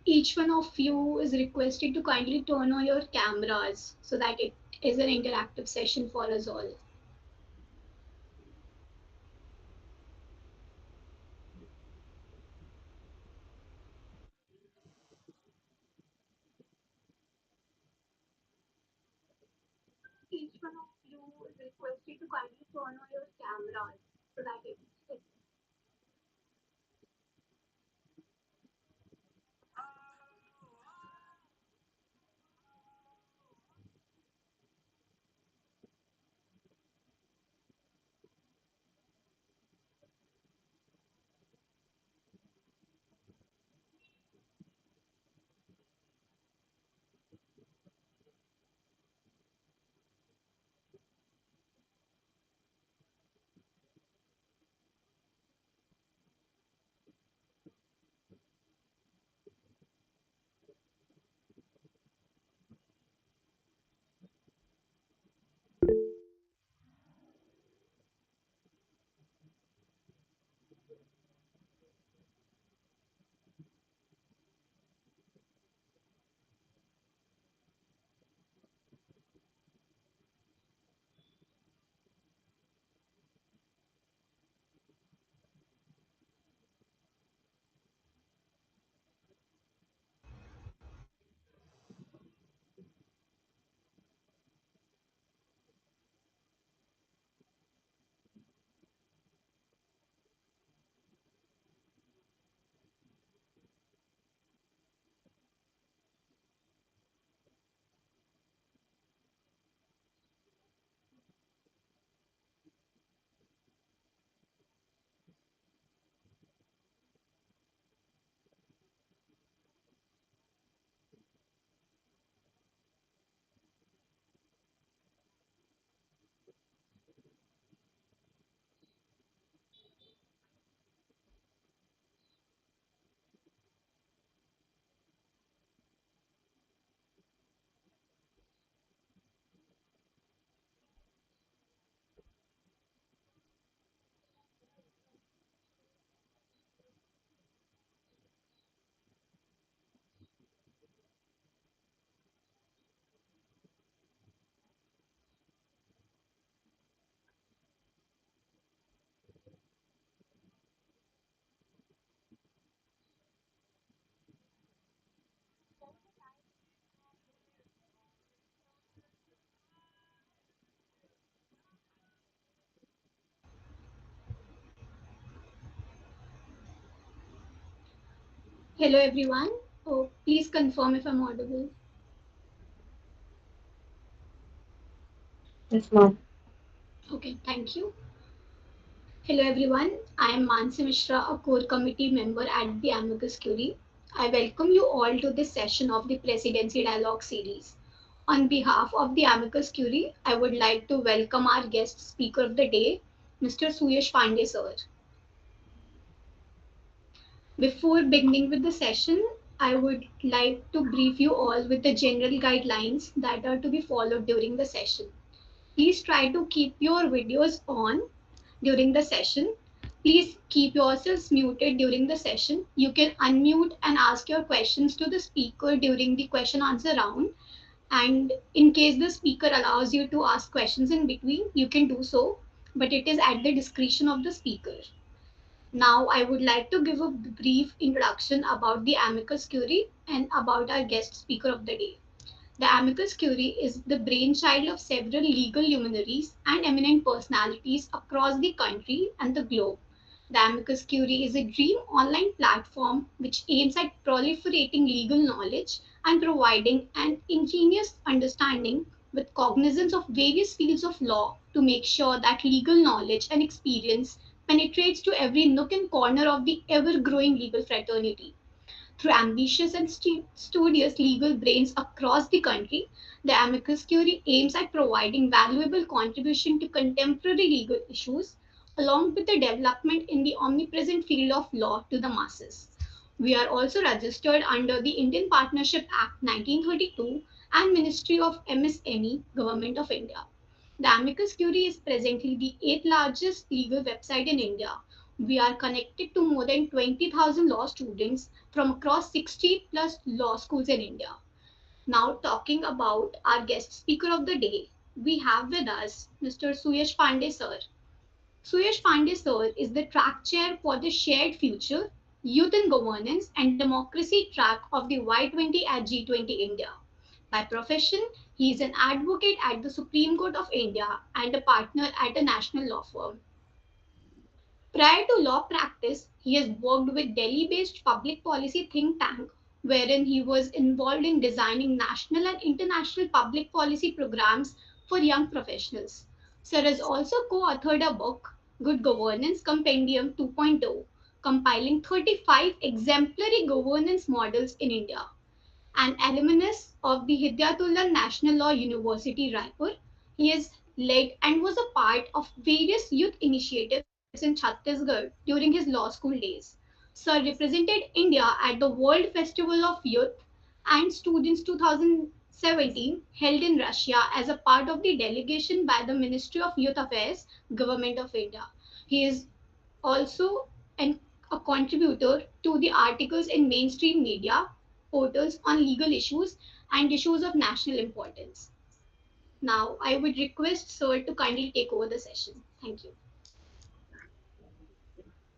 Each one of you is requested to kindly turn on your cameras so that it is an interactive session for us all. Each one of you is requested to kindly turn on your cameras so that it. Hello everyone. Oh, please confirm if I'm audible. Yes, ma'am. Okay, thank you. Hello everyone. I am Mansi Mishra, a core committee member at the Amicus Curie. I welcome you all to this session of the Presidency Dialogue series. On behalf of the Amicus Curie, I would like to welcome our guest speaker of the day, Mr. Suyash Pande sir. Before beginning with the session, I would like to brief you all with the general guidelines that are to be followed during the session. Please try to keep your videos on during the session. Please keep yourselves muted during the session. You can unmute and ask your questions to the speaker during the question answer round. And in case the speaker allows you to ask questions in between, you can do so, but it is at the discretion of the speaker. Now, I would like to give a brief introduction about the Amicus Curie and about our guest speaker of the day. The Amicus Curie is the brainchild of several legal luminaries and eminent personalities across the country and the globe. The Amicus Curie is a dream online platform which aims at proliferating legal knowledge and providing an ingenious understanding with cognizance of various fields of law to make sure that legal knowledge and experience penetrates to every nook and corner of the ever growing legal fraternity. Through ambitious and studious legal brains across the country, the Amicus Curie aims at providing valuable contribution to contemporary legal issues, along with the development in the omnipresent field of law to the masses. We are also registered under the Indian Partnership Act 1932 and Ministry of MSME, Government of India. The Amicus Curie is presently the eighth largest legal website in India, We are connected to more than 20,000 law students from across 60 plus law schools in India. Now, talking about our guest speaker of the day, we have with us Mr. Suyash Pande sir. Suyash Pande sir is the track chair for the Shared Future, Youth in Governance and Democracy track of the Y20 at G20 India. By profession, he is an advocate at the Supreme Court of India and a partner at a national law firm. Prior to law practice, he has worked with Delhi-based public policy think tank, wherein he was involved in designing national and international public policy programs for young professionals. Sir has also co-authored a book, Good Governance Compendium 2.0, compiling 35 exemplary governance models in India. An alumnus of the Hidyatullah National Law University, Raipur, he has led and was a part of various youth initiatives in Chhattisgarh during his law school days. Sir represented India at the World Festival of Youth and Students 2017 held in Russia as a part of the delegation by the Ministry of Youth Affairs, Government of India. He is also a contributor to the articles in mainstream media portals on legal issues and issues of national importance. Now, I would request Sir to kindly take over the session. Thank you.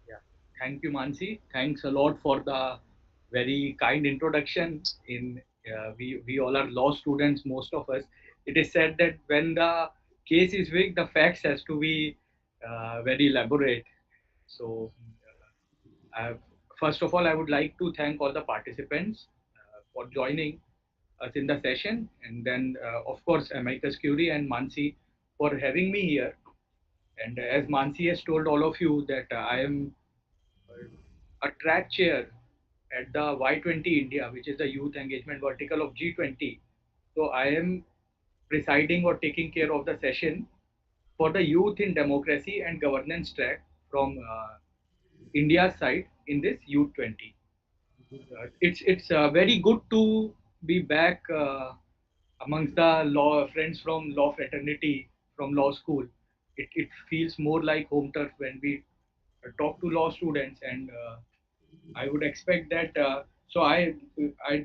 Yeah. Thank you, Mansi. Thanks a lot for the very kind introduction. We all are law students, most of us. It is said that when the case is weak, the facts has to be very elaborate. So, uh, first of all, I would like to thank all the participants for joining us in the session, and then, of course, Amicus Curie and Mansi for having me here. And as Mansi has told all of you that I am a track chair at the Y20 India, which is the youth engagement vertical of G20. So I am presiding or taking care of the session for the youth in democracy and governance track from India's side in this Youth 20. It's very good to be back amongst the law friends from law fraternity from law school. It feels more like home turf when we talk to law students, and I would expect that. So I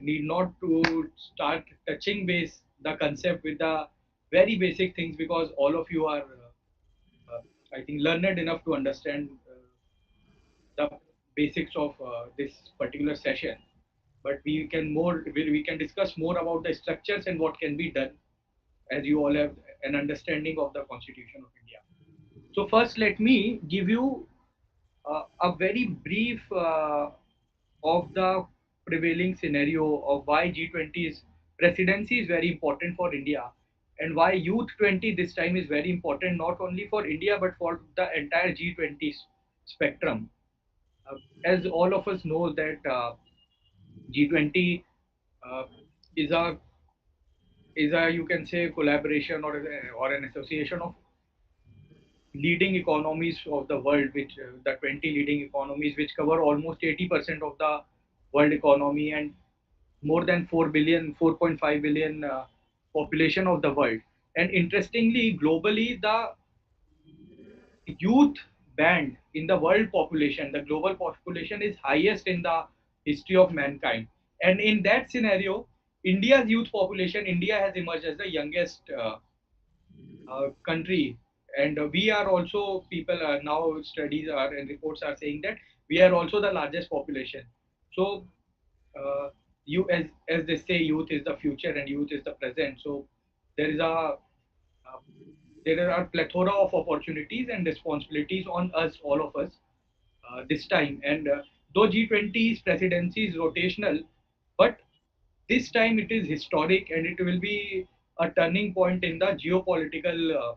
need not to start touching base the concept with the very basic things, because all of you are, I think, learned enough to understand the basics of this particular session. But we can discuss more about the structures and what can be done, as you all have an understanding of the Constitution of India. So first, let me give you a very brief of the prevailing scenario of why G20's presidency is very important for India, and why Youth 20 this time is very important not only for India but for the entire G20 spectrum. As all of us know that G20 uh, is a, you can say, collaboration or an association of leading economies of the world, which the 20 leading economies, which cover almost 80% of the world economy and more than 4.5 billion population of the world. And interestingly, globally, the youth band in the world population, the global population, is highest in the history of mankind. And in that scenario, India's youth population, India has emerged as the youngest country. And we are also, people are now, studies are and reports are saying that we are also the largest population. So uh, you, as they say, youth is the future and youth is the present. So there is a uh, there are plethora of opportunities and responsibilities on us, all of us, this time. And though G20's presidency is rotational, but this time it is historic, and it will be a turning point in the geopolitical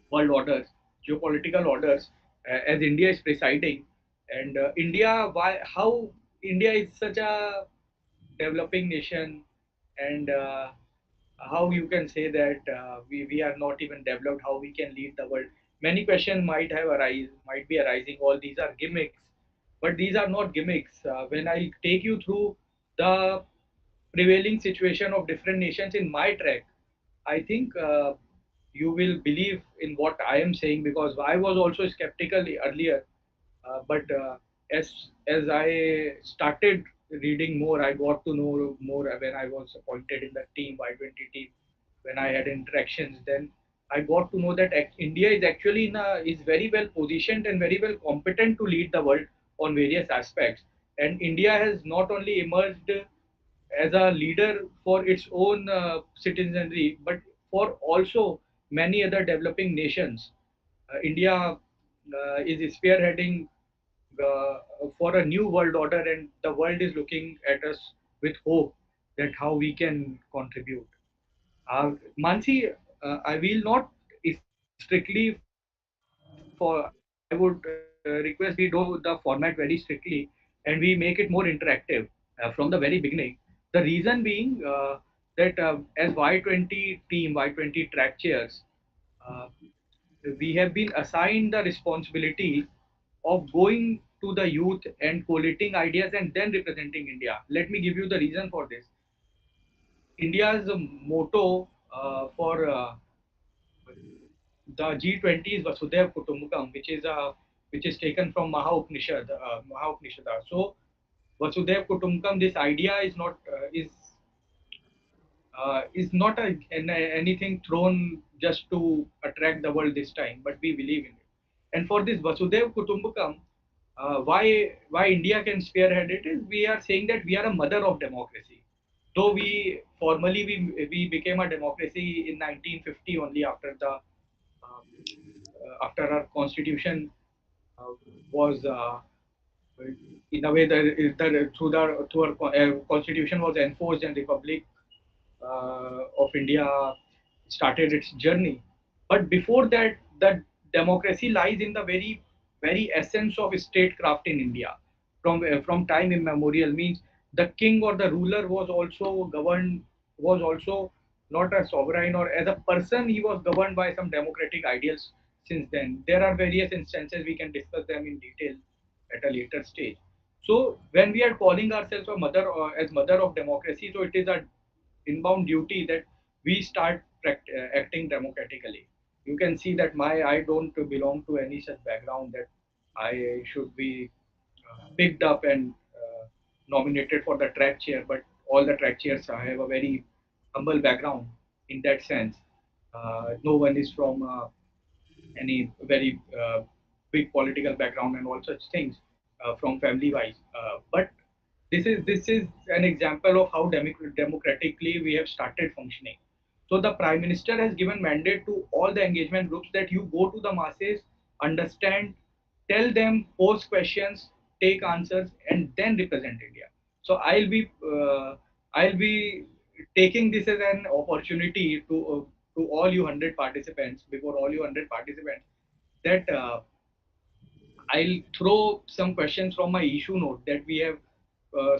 world orders, geopolitical orders, as India is presiding. And why, how India is such a developing nation, and how you can say that we are not even developed, how we can lead the world. Many questions might be arising. All these are gimmicks, but these are not gimmicks. When I take you through the prevailing situation of different nations in my track, I think you will believe in what I am saying, because I was also skeptical earlier. But as I started reading more, I got to know more when I was appointed in the team Y20 team. When I had interactions, then I got to know that India is actually is very well positioned and very well competent to lead the world on various aspects. And India has not only emerged as a leader for its own citizenry, but for also many other developing nations. India is spearheading for a new world order, and the world is looking at us with hope that how we can contribute. Mansi, I will not strictly follow. I would request we do the format very strictly and we make it more interactive from the very beginning. The reason being that as Y20 team, Y20 track chairs, uh, we have been assigned the responsibility of going to the youth and collating ideas and then representing India. Let me give you the reason for this. India's motto for the G20 is Vasudhaiv Kutumbakam, which is taken from Maha Upanishad. So Vasudhaiv Kutumbakam, this idea is not anything thrown just to attract the world this time, but we believe in it. And for this Vasudev Kutumbakam, why India can spearhead it is we are saying that we are a mother of democracy. Though we formally we became a democracy in 1950 only after our constitution uh, was in a way that through our constitution was enforced and republic of India started its journey. But before that, the democracy lies in the very essence of statecraft in India. From time immemorial, means the king or the ruler was also not a sovereign or as a person he was governed by some democratic ideals. Since then, there are various instances we can discuss them in detail at a later stage. So when we are calling ourselves a mother or as mother of democracy, so it is a inbound duty that we start acting democratically. You can see that I don't belong to any such background that I should be picked up and nominated for the track chair. But all the track chairs have a very humble background in that sense. No one is from any very big political background and all such things from family wise. But this is an example of how democratically we have started functioning. So the prime minister has given mandate to all the engagement groups that you go to the masses, understand, tell them, pose questions, take answers, and then represent India. So I'll be taking this as an opportunity to all you 100 participants before all you 100 participants that I'll throw some questions from my issue note that we have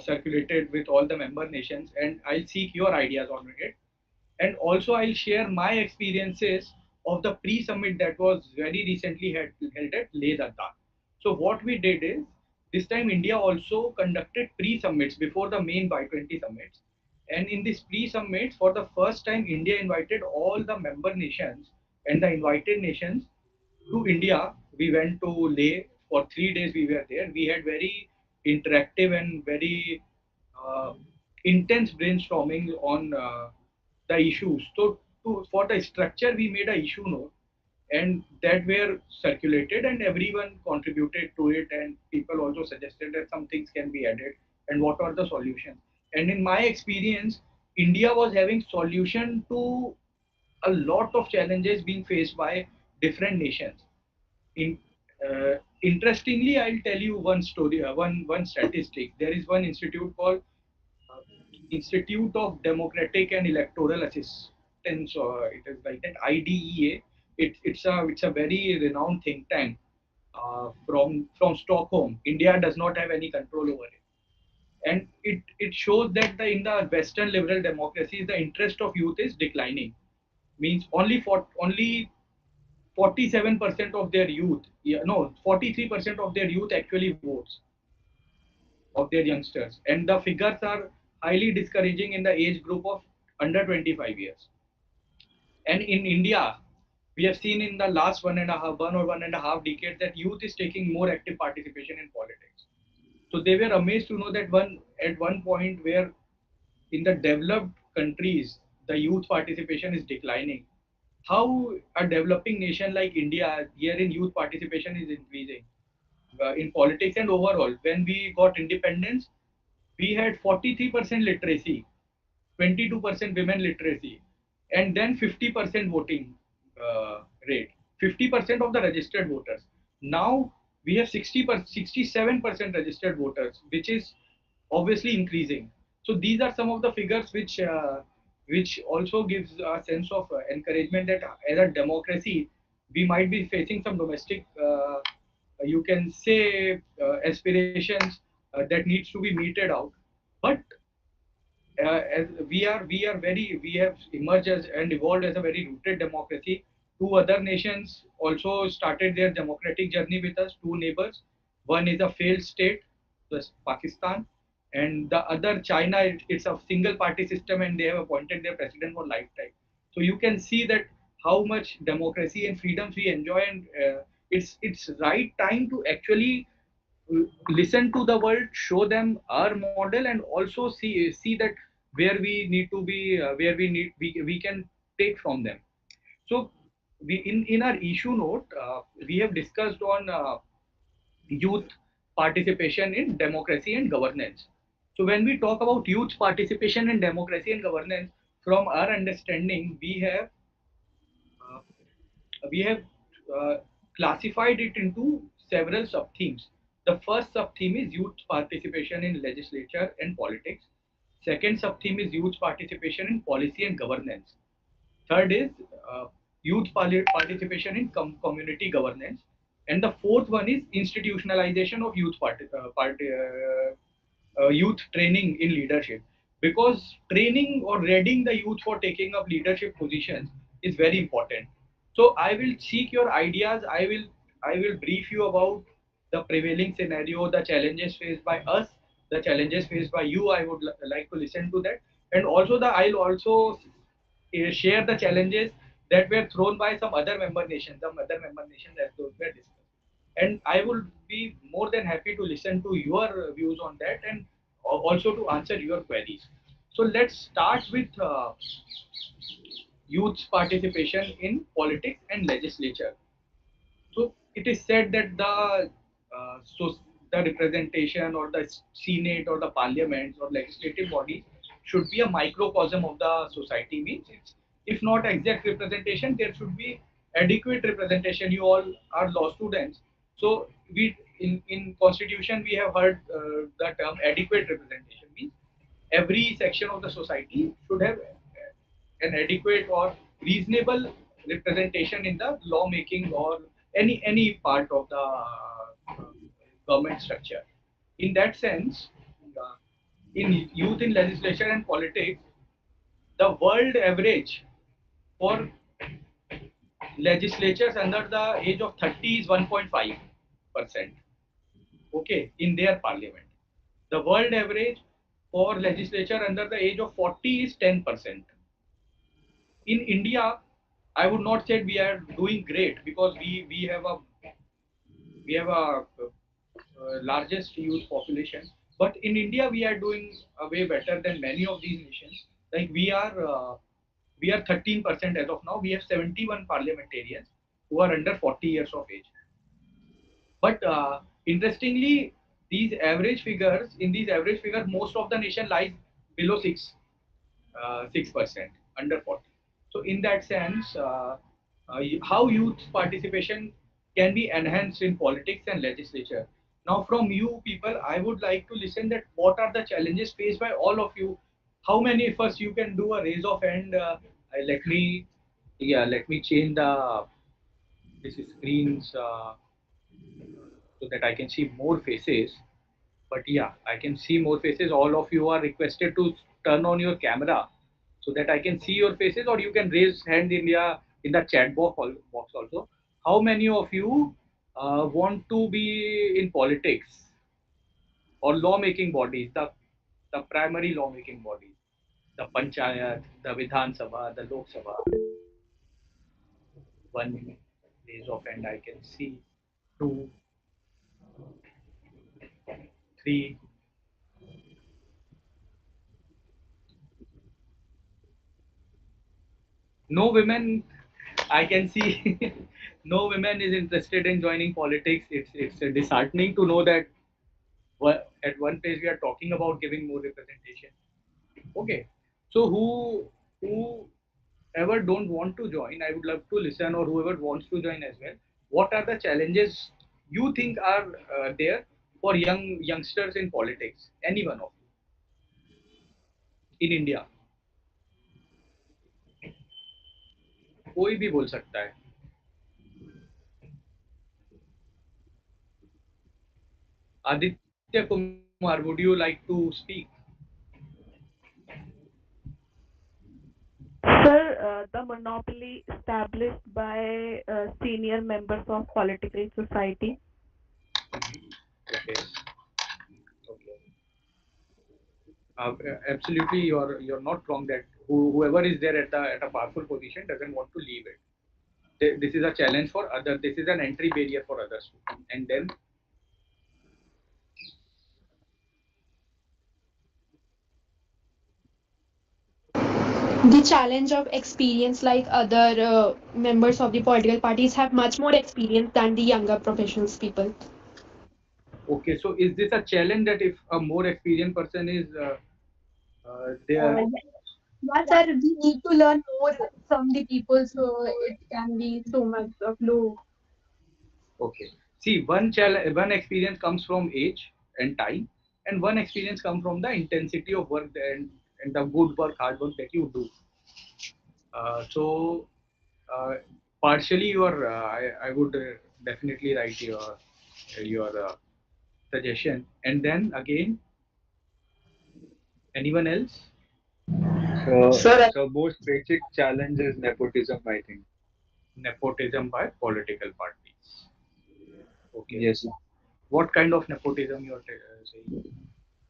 circulated with all the member nations, and I'll seek your ideas on it. And also, I'll share my experiences of the pre-summit that was very recently held at Leh Ladakh. So what we did is this time India also conducted pre-summits before the main Y20 summits. And in this pre-summit, for the first time, India invited all the member nations and the invited nations to India. We went to Leh for 3 days. We were there. We had very interactive and very uh, intense brainstorming on the issues. So, for the structure, we made a issue note, and that were circulated, and everyone contributed to it. And people also suggested that some things can be added, and what are the solutions. And in my experience, India was having solution to a lot of challenges being faced by different nations. In Interestingly, I'll tell you one story, one statistic. There is one institute called uh, Institute of Democratic and Electoral Assistance, or it is like that IDEA. It's a very renowned think tank from Stockholm. India does not have any control over it, and it shows that in the Western liberal democracies, the interest of youth is declining. Means only 47% of their youth, yeah, no, 43% of their youth actually votes of their youngsters, and the figures are highly discouraging in the age group of under 25 years. And in India, we have seen in the last 1.5 decades that youth is taking more active participation in politics. So they were amazed to know that at one point where in the developed countries the youth participation is declining, how a developing nation like India, herein youth participation is increasing in politics and overall. When we got independence, we had 43% literacy, 22% women literacy, and then 50% voting rate, 50% of the registered voters. Now we have 67% registered voters, which is obviously increasing. So these are some of the figures which also gives a sense of encouragement that as a democracy, we might be facing some domestic, you can say, aspirations that needs to be meted out. But as we have emerged as and evolved as a very rooted democracy. Two other nations also started their democratic journey with us. Two neighbors. One is a failed state, that's Pakistan, and the other China. It's a single party system, and they have appointed their president for lifetime. So you can see that how much democracy and freedoms we enjoy, and it's right time to actually listen to the world, show them our model, and also see that where we need to be, where we can take from them. So we in our issue note, we have discussed on youth participation in democracy and governance. So when we talk about youth participation in democracy and governance, from our understanding, uh, we have uh, classified it into several sub themes. The first sub theme is youth participation in legislature and politics. Second sub theme is youth participation in policy and governance. Third is uh, youth participation in community governance. And the fourth one is institutionalization of youth training in leadership, because training or readying the youth for taking up leadership positions is very important. So I will seek your ideas. I will brief you about the prevailing scenario, the challenges faced by us, the challenges faced by you. I would like to listen to that. And also I'll also share the challenges that were thrown by some other member nations as those were discussed. And I will be more than happy to listen to your views on that, and also to answer your queries. So let's start with youth participation in politics and legislature. So it is said that the representation or the senate or the parliaments or legislative bodies should be a microcosm of the society. Means it's, if not exact representation, there should be adequate representation. You all are law students, so we in constitution we have heard the term adequate representation. Means every section of the society should have an adequate or reasonable representation in the lawmaking or any part of the government structure. In that sense, uh, in youth in legislation and politics, the world average for legislatures under the age of 30 is 1.5%. Okay, in their parliament. The world average for legislature under the age of 40 is 10%. In India, I would not say we are doing great, because we have a largest youth population. But in India, we are doing way better than many of these nations. Like we are 13% as of now. We have 71 parliamentarians who are under 40 years of age. But interestingly, these average figures, most of the nation lies below 6%, under 40. So in that sense, how youth participation can be enhanced in politics and legislature. Now, from you people, I would like to listen that what are the challenges faced by all of you. How many first you can do a raise of hand? Let me, yeah, let me change the this screens so that I can see more faces. But yeah, I can see more faces. All of you are requested to turn on your camera so that I can see your faces, or you can raise hand in the chat box also. How many of you want to be in politics or lawmaking bodies, the primary lawmaking bodies, the panchayat, the Vidhan Sabha, the Lok Sabha? One raise of hand I can see. Two, three. No women. I can see no women is interested in joining politics. It's disheartening to know that at one place we are talking about giving more representation. Okay, so whoever don't want to join, I would love to listen, or whoever wants to join as well. What are the challenges you think are there for youngsters in politics? Any one of you in India, कोई भी बोल सकता है. Aditya Kumar, would you like to speak? Sir, the monopoly established by senior members of political society. Okay. Okay. Absolutely, you're not wrong that whoever is there at a powerful position doesn't want to leave it. This is a challenge for others. This is an entry barrier for others. And then The challenge of experience, like other members of the political parties have much more experience than the younger professionals people. okay, so is this a challenge that if a more experienced person is there? Yes, yes, sir. We need to learn more from the people, so it can be so much of low. Okay. See, one experience comes from age and time, and one experience comes from the intensity of work and the good work, hard work that you do. So, uh, partially, I would definitely write your suggestion, and then again, anyone else? So most basic challenge is nepotism, I think. Nepotism by political parties. Okay. Yes. What kind of nepotism you're saying?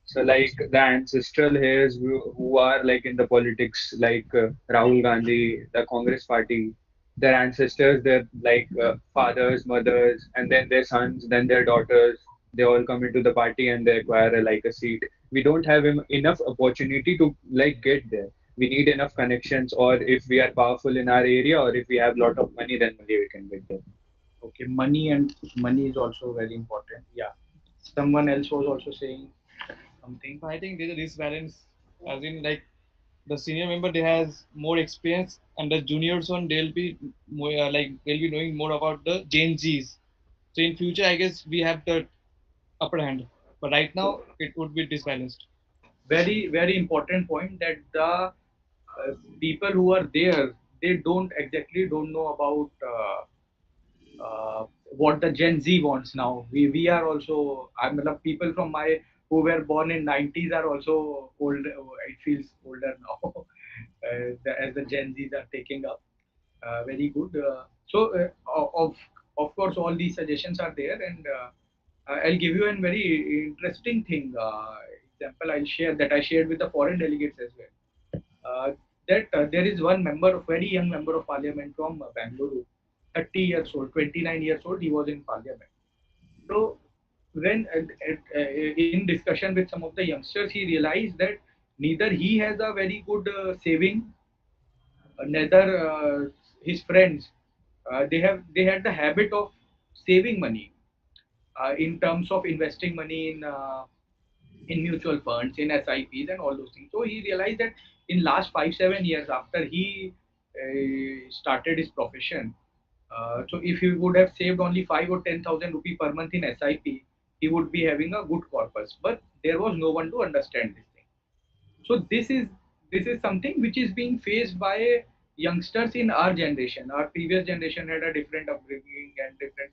So like the ancestral heirs who are like in the politics, like Rahul Gandhi, the Congress party, their ancestors, their like fathers, mothers, and then their sons, then their daughters, they all come into the party and they acquire like a seat. We don't have enough opportunity to like get there. We need enough connections, or if we are powerful in our area, or if we have lot of money, then only we can get there. Okay, money is also very important. Yeah. Someone else was also saying something. I think there's a disbalance, as in like the senior member they has more experience, and the juniors one they'll be more they'll be knowing more about the Gen Zs. So in future, I guess we have the upper hand, but right now it would be disbalanced. Very important point that the people who are there, they don't know about what the Gen Z wants now. We are also, I mean, people from my who were born in 90s are also old. It feels older now as the Gen Zs are taking up. Very good. Of course, all these suggestions are there, and I'll give you a very interesting thing. Example I'll share that I shared with the foreign delegates as well. That there is one member, very young member of parliament from Bangalore, 30 years old, 29 years old. He was in parliament. So when in discussion with some of the youngsters, he realized that neither he has a very good saving, neither his friends. They had the habit of saving money in terms of investing money in mutual funds, in SIPs, and all those things. So he realized that in last 5 7 years after he started his profession, so if he would have saved only 5 or 10,000 rupee per month in SIP, he would be having a good corpus. But there was no one to understand this thing. So this is something which is being faced by youngsters in our generation. Our previous generation had a different upbringing and different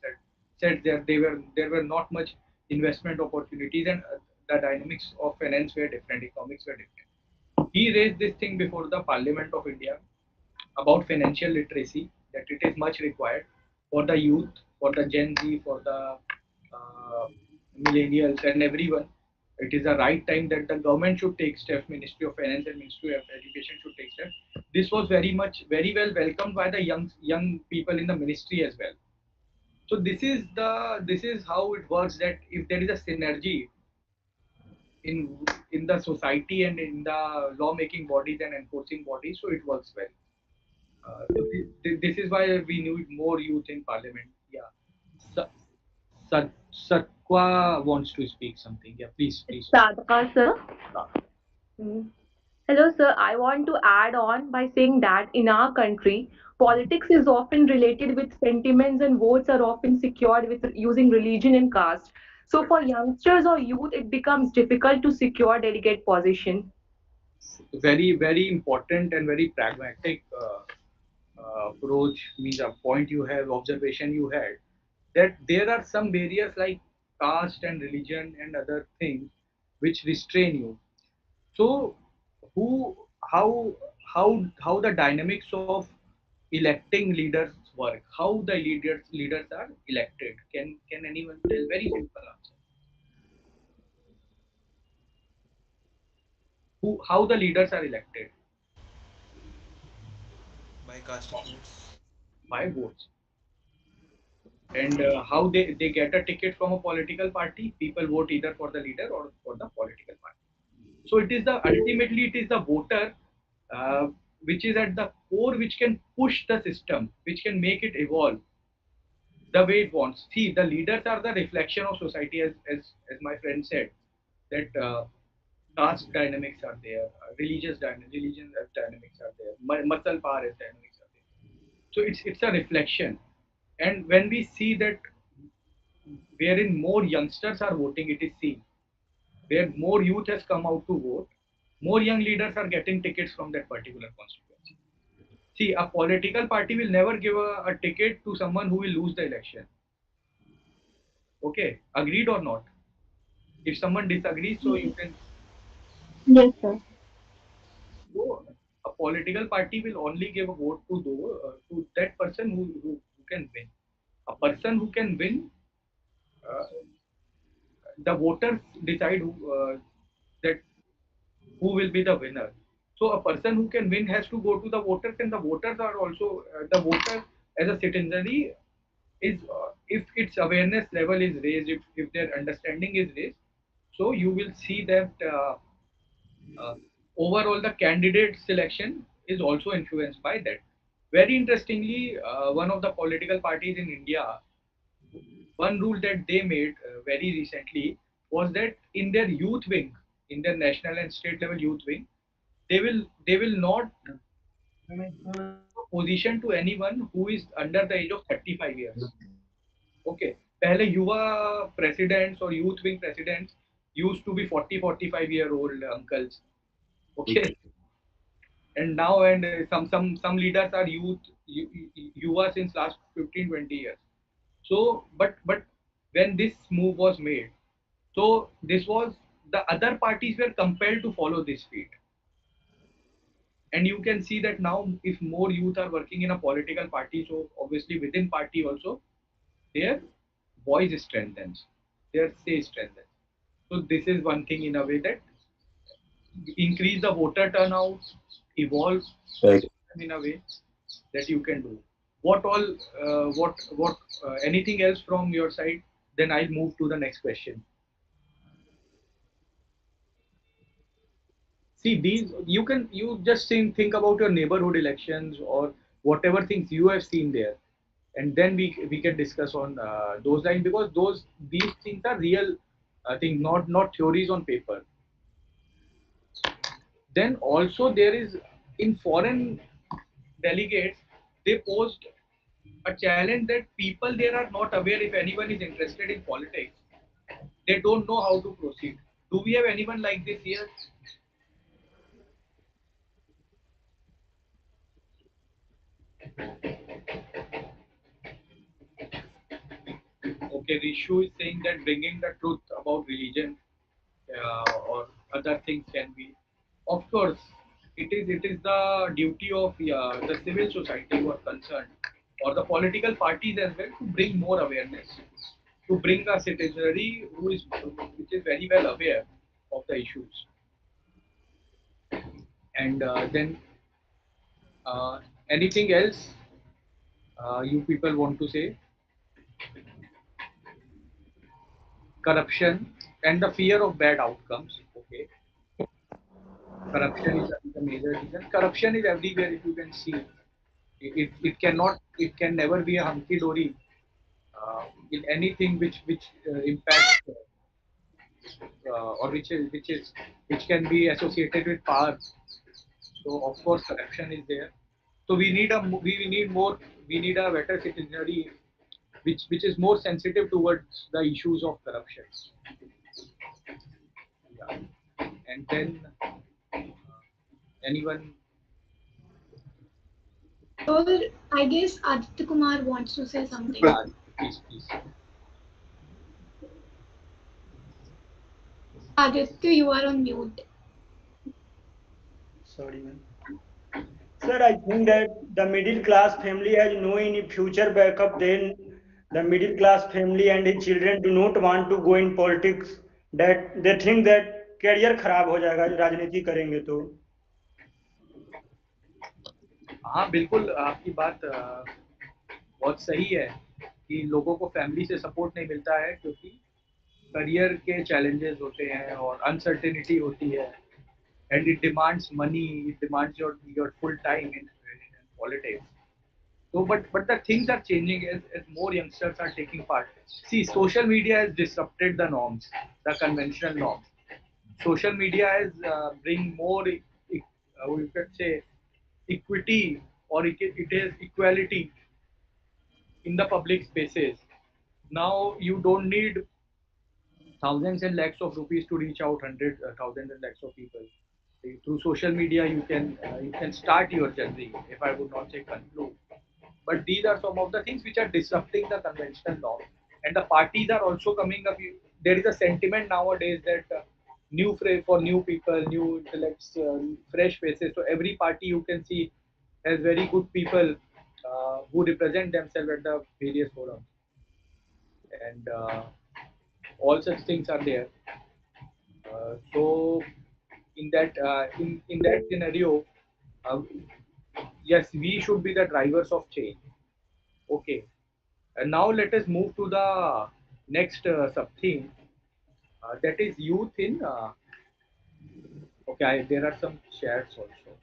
said that there were not much investment opportunities, and the dynamics of finance were different, economics were different. He raised this thing before the Parliament of India about financial literacy, that it is much required for the youth, for the Gen Z, for the millennials, and everyone. It is the right time that the government should take steps. Ministry of Finance and Ministry of Education should take steps this was very well welcomed by the young people in the ministry as well. So this is how it works, that if there is a synergy in the society and in the lawmaking bodies and enforcing bodies, so it works well. This is why we need more youth in parliament. Yeah. Sa- Satwa wants to speak something. Yeah, please. Sadhaka, sir. Uh, Mm. Hello, sir. I want to add on by saying that in our country, politics is often related with sentiments and votes are often secured with using religion and caste. So for youngsters or youth, it becomes difficult to secure delegate position. very important and very pragmatic approach, means a point you have, observation you had, that there are some barriers like caste and religion and other things which restrain you. So who how how the dynamics of electing leaders work, how the leaders are elected, can anyone tell? Very simple answer. Who How the leaders are elected? by casting votes. By votes. And how they get a ticket from a political party, people vote either for the leader or for the political party. So it is the ultimately it is the voter uh, which is at the core, which can push the system, which can make it evolve the way it wants. See, the leaders are the reflection of society, as my friend said, that caste dynamics are there, religion dynamics are there, muscle power as dynamics are there. So it's a reflection. And when we see that wherein more youngsters are voting, it is seen. Where more youth has come out to vote, more young leaders are getting tickets from that particular constituency. See, a political party will never give a ticket to someone who will lose the election. Okay, agreed or not? If someone disagrees, so you can. Yes, sir. So a political party will only give a vote to that person who can win. A person who can win, uh, the voters decide that who will be the winner. So a person who can win has to go to the voters, and the voters are also the voter as a citizenry is if its awareness level is raised, if their understanding is raised, so you will see that uh, overall the candidate selection is also influenced by that. Very interestingly, one of the political parties in India, one rule that they made very recently was that in their youth wing, in their national and state level youth wing, they will not position to anyone who is under the age of 35 years. Okay. पहले युवा presidents or youth wing presidents used to be 40-45-year-old uncles. Okay. And now some leaders are yuva since last 15-20 years. So but when this move was made, so this was the other parties were compelled to follow this feat. And you can see that now if more youth are working in a political party, so obviously within party also their voice strengthens, their say strengthens. So this is one thing in a way that increase the voter turnout, evolve in a way that you can do. What all, what, anything else from your side? Then I'll move to the next question. See, these you just think about your neighborhood elections or whatever things you have seen there, and then we can discuss on those lines, because these things are real things, not theories on paper. Then also there is in foreign delegates, they posed a challenge that people there are not aware if anyone is interested in politics. They don't know how to proceed. Do we have anyone like this here? Okay, Rishu is saying that bringing the truth about religion or other things can be. Of course, it is the duty of the civil society who are concerned, or the political parties as well, to bring more awareness, to bring a citizenry which is very well aware of the issues. And then Anything else you people want to say? Corruption and the fear of bad outcomes. Okay, corruption is the major reason. Corruption is everywhere. If you can see, it cannot, it can never be a hunky dory in anything which impacts or which can be associated with power. So of course corruption is there. So we need more, we need a better citizenry which is more sensitive towards the issues of corruption. Yeah. And then anyone? Or I guess Aditya Kumar wants to say something. Yeah, please. Aditya, you are on mute. Sorry, man. Sir, I think that the middle class family has no any future backup. Then the middle class family and his children do not want to go in politics. That they think that career खराब हो जाएगा राजनीति करेंगे तो. हाँ बिल्कुल, आपकी बात बहुत सही है कि लोगों को फैमिली से सपोर्ट नहीं मिलता है क्योंकि करियर के चैलेंजेस होते हैं और अनसर्टेनिटी होती है and it demands money, it demands your full time in politics. So but the things are changing as more youngsters are taking part. See, social media has disrupted the norms, the conventional norms. Social media has bring more we could say equity, or it is equality in the public spaces. Now you don't need thousands and lakhs of rupees to reach out hundred thousands and lakhs of people. Through social media, you can start your journey. If I would not say conclude, but these are some of the things which are disrupting the conventional norm, and the parties are also coming up. There is a sentiment nowadays that for new people, new intellects, fresh faces. So every party you can see has very good people who represent themselves at the various forums, and all such things are there. So in that scenario, uh, yes, we should be the drivers of change. Okay, and now let us move to the next sub theme, that is youth in. Okay, there are some shares also.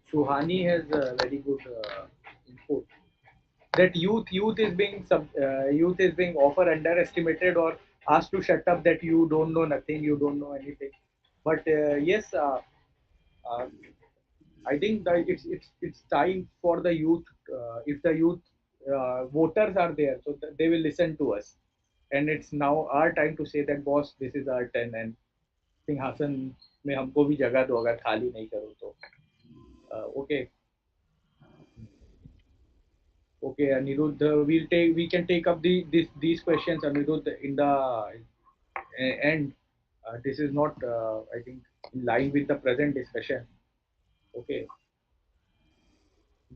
Suhani has a very good input that youth is being often underestimated or asked to shut up, that you don't know nothing, you don't know anything. But yes, uh, I think that it's time for the youth. If the youth voters are there, so they will listen to us, and it's now our time to say that boss, this is our turn, and सिंहासन में हमको भी जगह दो अगर खाली नहीं करो तो. Okay. Okay, Anirudh, we can take up these questions, Anirudh, in the end. This is not, I think, in line with the present discussion. Okay,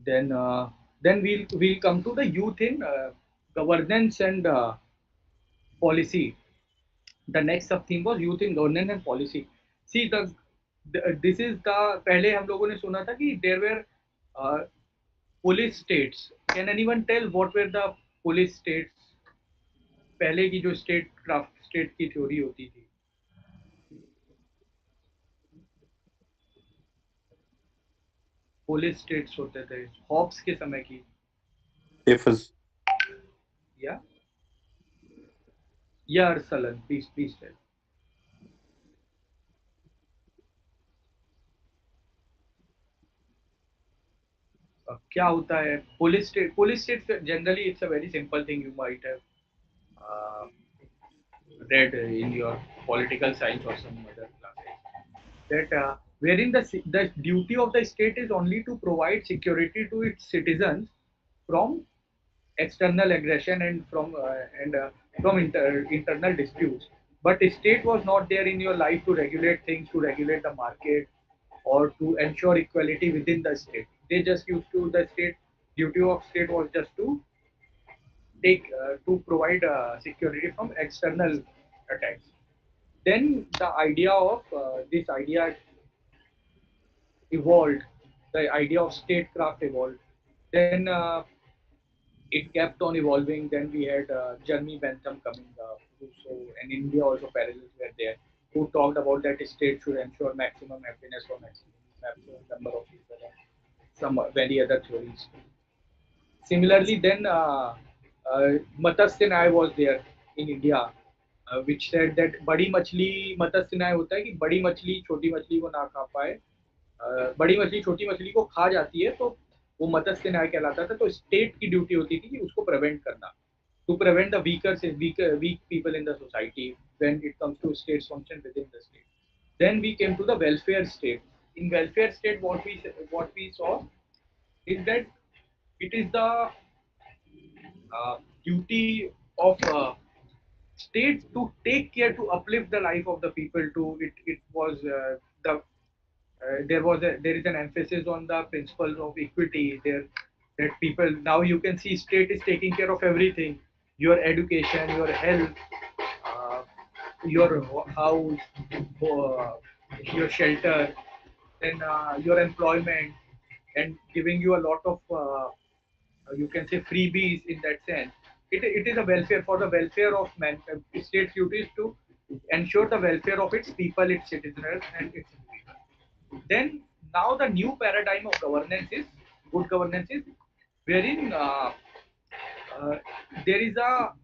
then we'll come to the youth in governance and policy. The next sub theme was youth in governance and policy. See, this is the पहले हम लोगों ने सुना था कि there were uh, police states. Can anyone tell what were the police states? पहले की जो स्टेट की थ्योरी होती थी. पुलिस स्टेट्स होते थे हॉब्स के समय की. या अरसलन, प्लीज टेल. क्या होता है police state generally it's a very simple thing you might have read in your political science or some other classes, that wherein the duty of the state is only to provide security to its citizens from external aggression and from internal disputes. But state was not there in your life to regulate things, to regulate the market, or to ensure equality within the state. They just used to, the state duty of state was just to take to provide security from external attacks. Then the idea of this idea evolved. The idea of statecraft evolved. Then it kept on evolving. Then we had Jeremy Bentham coming up, so and India also parallels were there, who talked about that state should ensure maximum happiness for maximum number of people, and some very other theories. Similarly, then Matsya न्याय was there in India, which said that बड़ी मछली मत्स्य न्याय होता है कि बड़ी मछली छोटी मछली को ना खा पाए, बड़ी मछली छोटी मछली को खा जाती है, तो वो मत्स्य न्याय कहलाता था। तो स्टेट की ड्यूटी होती थी कि उसको प्रिवेंट करना, to prevent the weak people in the society when it comes to state's function within the state. Then we came to the welfare state. In welfare state, what we saw is that it is the duty of state to take care to uplift the life of the people. To it was the there is an emphasis on the principles of equity there, that people now you can see state is taking care of everything, your education, your health, uh, your house, uh, your shelter, then your employment, and giving you a lot of you can say freebies in that sense. It is a welfare for the welfare of man. State's duty is to ensure the welfare of its people, its citizens, and its people. Then now the new paradigm of governance is good governance is wherein uh, there is a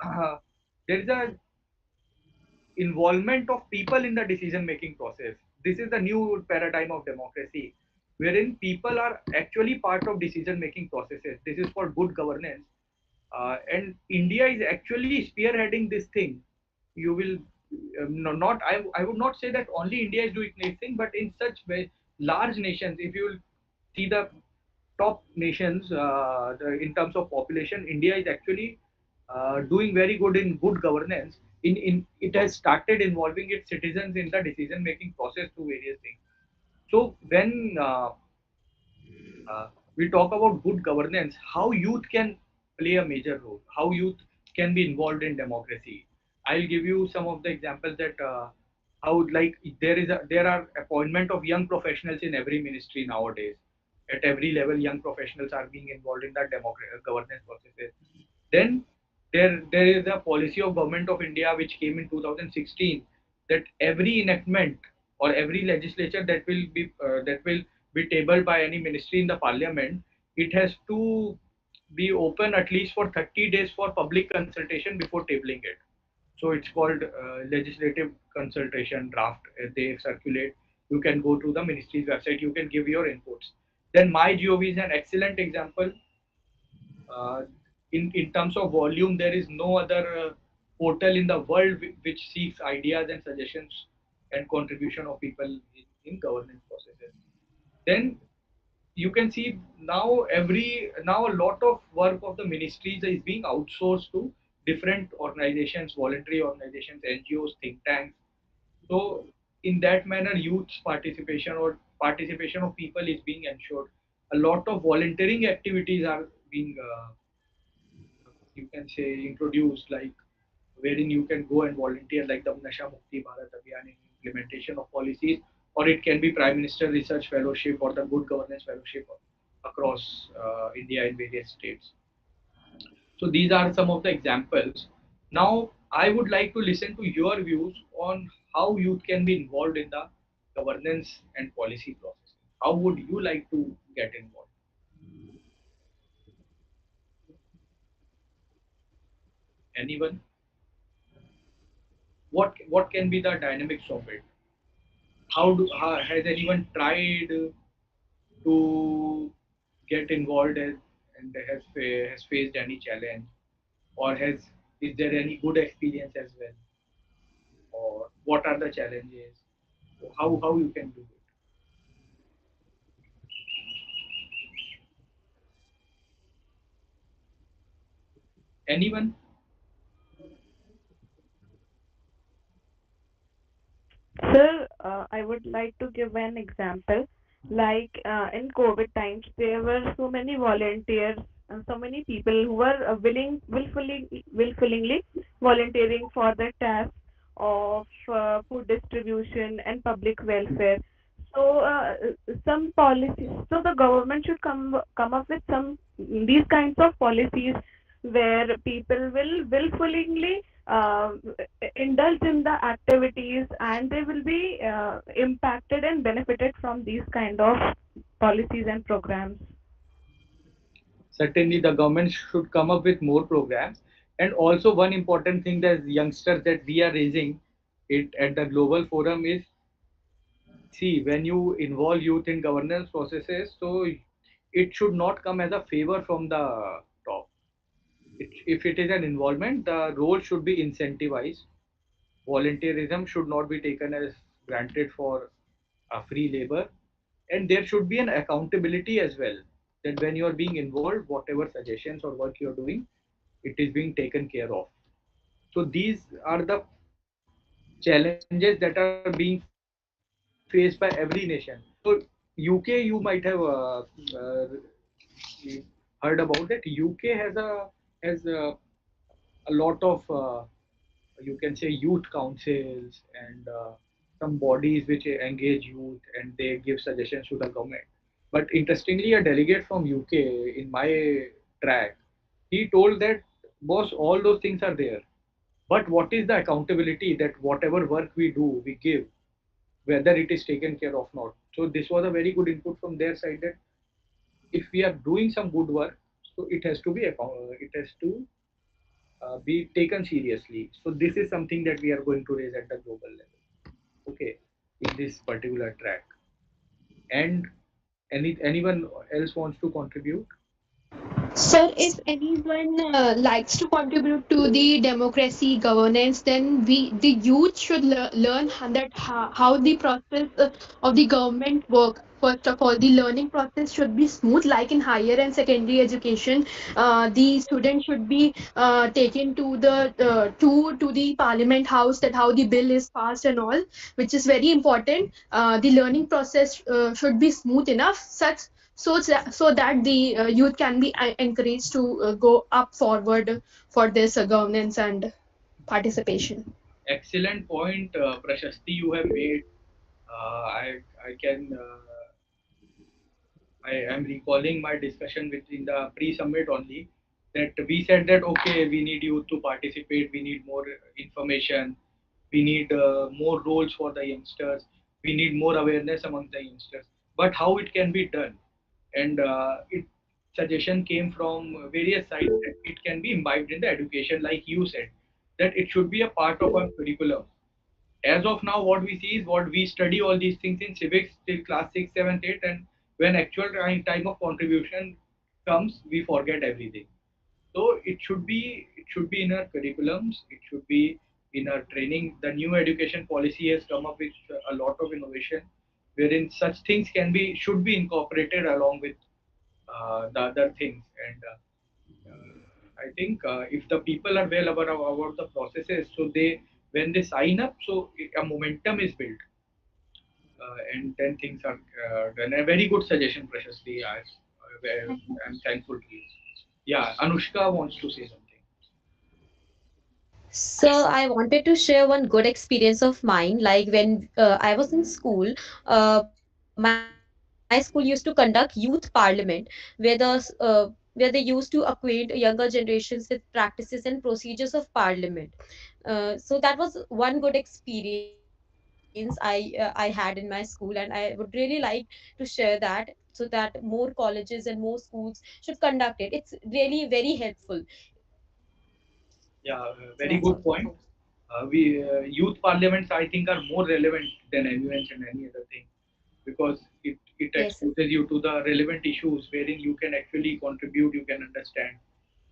there is a involvement of people in the decision making process. This is the new paradigm of democracy, wherein people are actually part of decision making processes. This is for good governance, and India is actually spearheading this thing. You will no, not I would not say that only India is doing this thing, but in such way large nations, if you will see the top nations in terms of population, India is actually doing very good in good governance. In it has started involving its citizens in the decision making process through various things. So when we talk about good governance, how youth can play a major role, how youth can be involved in democracy. I'll give you some of the examples that how like there are appointment of young professionals in every ministry nowadays. At every level, young professionals are being involved in that governance processes. Then there is a policy of Government of India which came in 2016, that every enactment or every legislature that will be tabled by any ministry in the parliament, it has to be open at least for 30 days for public consultation before tabling it. So it's called legislative consultation draft. They circulate. You can go to the ministry's website. You can give your inputs. Then MyGov is an excellent example. Uh, in terms of volume, there is no other portal in the world which seeks ideas and suggestions and contribution of people in governance processes. Then you can see now a lot of work of the ministries is being outsourced to different organizations, voluntary organizations, NGOs, think tanks. So in that manner, youth participation or participation of people is being ensured. A lot of volunteering activities are being you can say introduced, like wherein you can go and volunteer, like the Nasha Mukti Bharat Abhiyan in implementation of policies, or it can be Prime Minister Research Fellowship or the Good Governance Fellowship across India in various states. So these are some of the examples. Now I would like to listen to your views on how youth can be involved in the governance and policy process. How would you like to get involved? Anyone? What can be the dynamics of it? How has anyone tried to get involved and has faced any challenge, or has is there any good experience as well, or what are the challenges? How you can do it? Anyone? Sir, I would like to give an example. Like in COVID times, there were so many volunteers and so many people who were willingly volunteering for the task of food distribution and public welfare. So some policies. So the government should come up with some these kinds of policies where people will willfully uh, indulge in the activities, and they will be impacted and benefited from these kind of policies and programs. Certainly, the government should come up with more programs. And also, one important thing that youngsters that we are raising it at the global forum is, see, when you involve youth in governance processes, so it should not come as a favor from the top. If it is an involvement, the role should be incentivized. Volunteerism should not be taken as granted for a free labor, and there should be an accountability as well. That when you are being involved, whatever suggestions or work you are doing, it is being taken care of. So these are the challenges that are being faced by every nation. So UK, you might have heard about that. UK has a lot of you can say youth councils and some bodies which engage youth and they give suggestions to the government. But interestingly, a delegate from UK in my track, he told that, boss, all those things are there, but what is the accountability that whatever work we do, we give, whether it is taken care of not. So this was a very good input from their side that if we are doing some good work, so it has to be taken seriously. So this is something that we are going to raise at the global level. Okay, in this particular track. And anyone else wants to contribute? Sir, if anyone likes to contribute to the democracy governance, then the youth should learn how the process of the government work. First of all, the learning process should be smooth, like in higher and secondary education. The student should be taken to the Parliament House, that how the bill is passed and all, which is very important. The learning process should be smooth enough, so that the youth can be encouraged to go up forward for this governance and participation. Excellent point, Prashasti, you have made. I can I am recalling my discussion within the pre-summit only, that we said that okay, we need youth to participate, we need more information, we need more roles for the youngsters, we need more awareness among the youngsters. But how it can be done? And it suggestion came from various sides that it can be imbibed in the education, like you said, that it should be a part of our curriculum. As of now, what we see is what we study all these things in civics till class 6, 7, 8, and when actual time of contribution comes, we forget everything. So it should be in our curriculums, it should be in our training. The new education policy has come up with a lot of innovation, wherein such things should be incorporated along with the other things. And I think if the people are well aware about the processes, so they when they sign up, so a momentum is built, and then things are done. A very good suggestion, Prashasti. I'm thankful to you. Yeah, Anushka wants to say something. So I wanted to share one good experience of mine. Like when I was in school, my school used to conduct youth parliament, where where they used to acquaint younger generations with practices and procedures of parliament. So that was one good experience I had in my school, and I would really like to share that so that more colleges and more schools should conduct it. It's really very helpful. Yeah, So that's all. very good point. We youth parliaments, I think, are more relevant than events and any other thing, because it Yes. exposes you to the relevant issues wherein you can actually contribute, you can understand,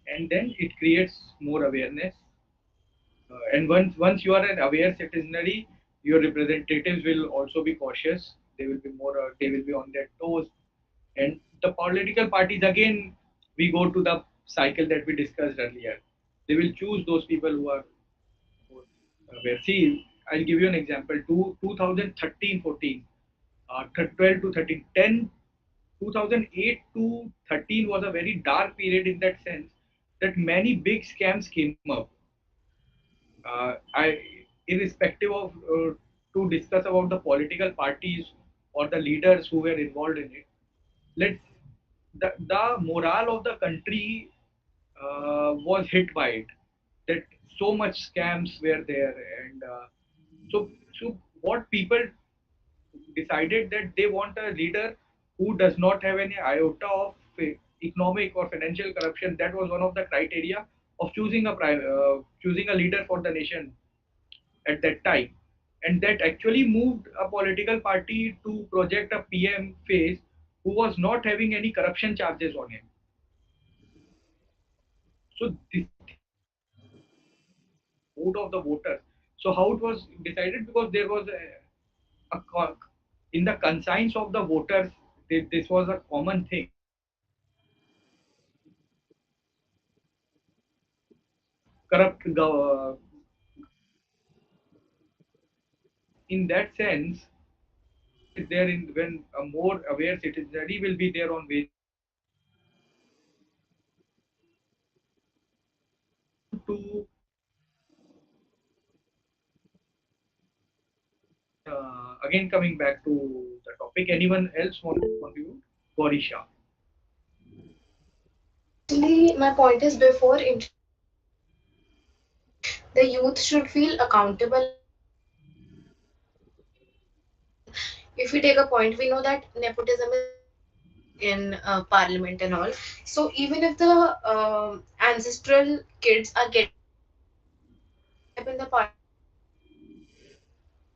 and then it creates more awareness. And once you are an aware citizenry, your representatives will also be cautious. They will be more. They will be on their toes. And the political parties, again, we go to the cycle that we discussed earlier. They will choose those people who are more aware. See, I'll give you an example. 2013-14, 12 to 13, 10, 2008 to 13 was a very dark period in that sense that many big scams came up. I irrespective of to discuss about the political parties or the leaders who were involved in it. Let's the morale of the country was hit by it. That so much scams were there, and so what people decided that they want a leader who does not have any iota of economic or financial corruption. That was one of the criteria of choosing a leader for the nation at that time, and that actually moved a political party to project a PM face who was not having any corruption charges on him. So this thing vote of the voters. So how it was decided, because there was in the conscience of the voters, this was a common thing. Corrupt in that sense is there in when a more aware citizenry will be there on way to again coming back to the topic. Anyone else want to contribute? Gorisha. Actually, my point is before introducing politics, the youth should feel accountable and informed. If we take a point, we know that nepotism is very common in parliament and all. So even if the ancestral kids are getting high up in the parliament, they are not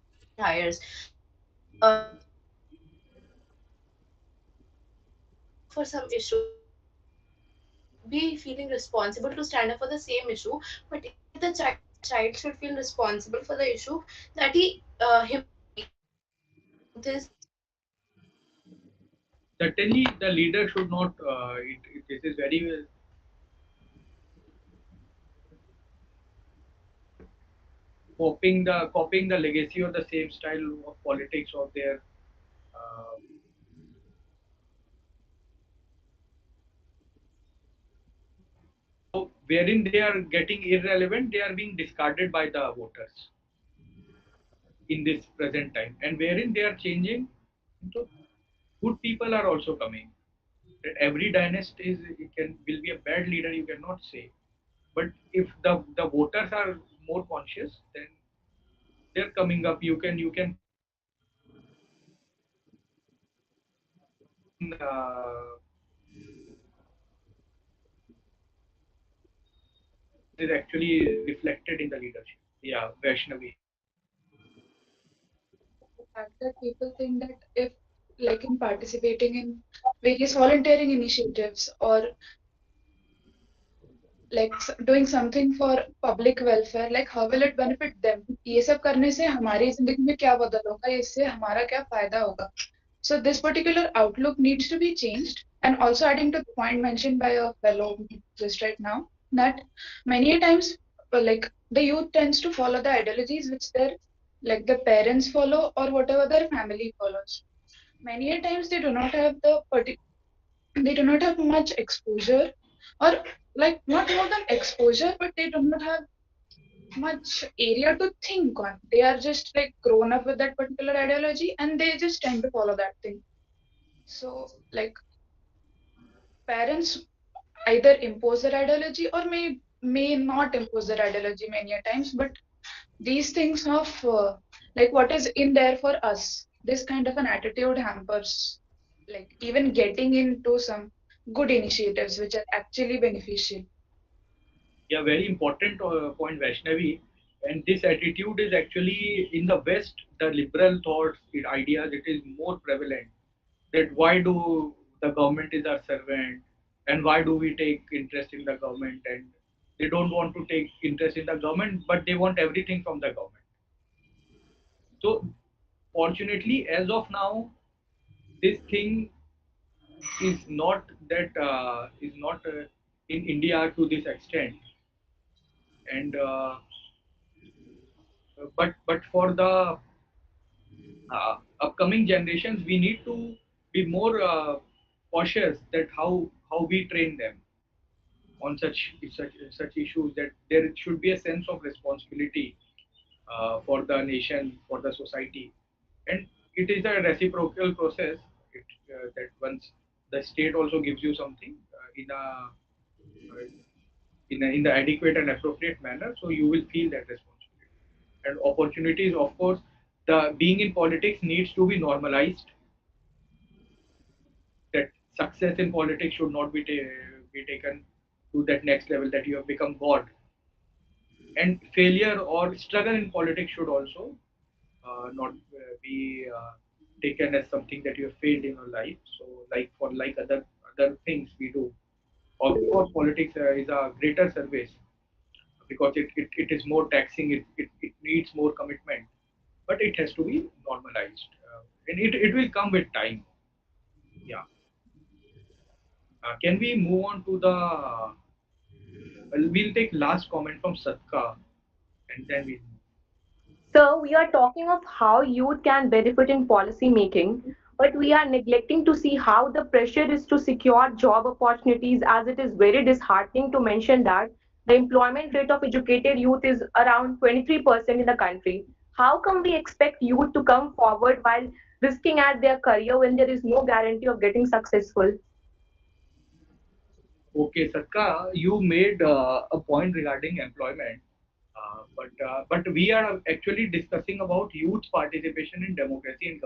getting hires. So if they stand up for some issue, they should be feeling responsible to stand up for the same issue. But even if the child should feel responsible for the issue, that he himself even if the youth is Certainly, the leader should not. This is very copying the legacy or the same style of politics of their uh, so wherein they are getting irrelevant, they are being discarded by the voters in this present time, and wherein they are changing. So good people are also coming. That every dynasty is it can will be a bad leader, you cannot say. But if the voters are more conscious, then they're coming up. You can in is actually reflected in the leadership. Yeah, Vaishnavi. The fact that people think that if, like, in participating in various volunteering initiatives or like doing something for public welfare, like how will it benefit them? ये सब करने से हमारी जिंदगी में क्या बदल होगा, इससे हमारा क्या फायदा होगा? So this particular outlook needs to be changed. And also adding to the point mentioned by a fellow just right now, that many a times, like the youth tends to follow the ideologies which their like the parents follow or whatever their family follows. Many a times they do not have much exposure, or like not more than exposure, but they do not have much area to think on. They are just like grown up with that particular ideology and they just tend to follow that thing. So like parents either impose their ideology or may not impose their ideology many a times, but these things of like what is in there for us, this kind of an attitude hampers like even getting into some good initiatives which are actually beneficial. Yeah, very important point, Vaishnavi. And this attitude is actually in the West, the liberal thoughts, ideas, it is more prevalent. That why do the government is our servant, and why do we take interest in the government? And they don't want to take interest in the government, but they want everything from the government. So, fortunately, as of now, this thing is not in India to this extent. And but for the upcoming generations, we need to be more cautious that how we train them. on such issues, that there should be a sense of responsibility for the nation, for the society, and it is a reciprocal process. That once the state also gives you something in the adequate and appropriate manner, so you will feel that responsibility and opportunities. Of course, the being in politics needs to be normalized. That success in politics should not be taken to that next level that you have become god, and failure or struggle in politics should also not be taken as something that you have failed in your life. So, like other things we do, of course, politics is a greater service because it is more taxing. It needs more commitment, but it has to be normalized, and it will come with time. Yeah. Can we move on to the? We'll take last comment from Satka, and then we. So we are talking of how youth can benefit in policy making, but we are neglecting to see how the pressure is to secure job opportunities, as it is very disheartening to mention that the employment rate of educated youth is around 23% in the country. How come we expect youth to come forward while risking at their career when there is no guarantee of getting successful? Okay, Satka, you made a point regarding employment, but we are actually discussing about youth participation in democracy and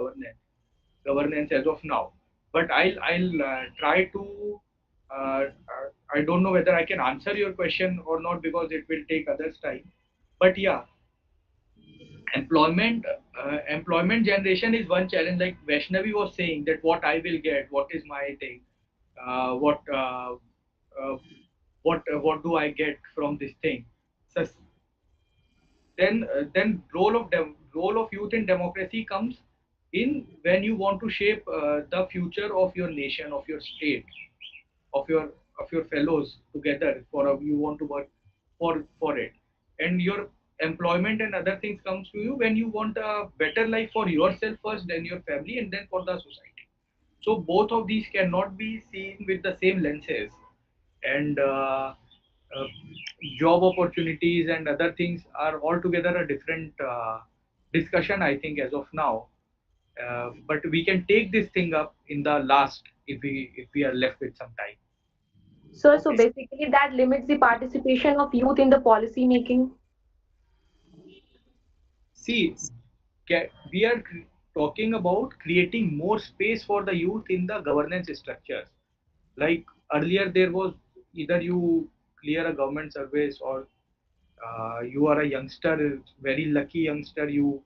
governance as of now. But I'll try to. I don't know whether I can answer your question or not because it will take others time. But yeah, employment generation is one challenge. Like Vaishnavi was saying that what I will get, what is my thing, what uh, what do I get from this thing. So then role of youth in democracy comes in when you want to shape the future of your nation, of your state, of your fellows together for you want to work for it, and your employment and other things comes to you when you want a better life for yourself first, then your family, and then for the society. So both of these cannot be seen with the same lenses, and uh, job opportunities and other things are altogether a different discussion, I think, as of now. But we can take this thing up in the last, if we are left with some time. So Okay. basically that limits the participation of youth in the policy making. See, we are talking about creating more space for the youth in the governance structures. Like earlier, there was either you clear a government service, or you are a youngster, very lucky youngster, you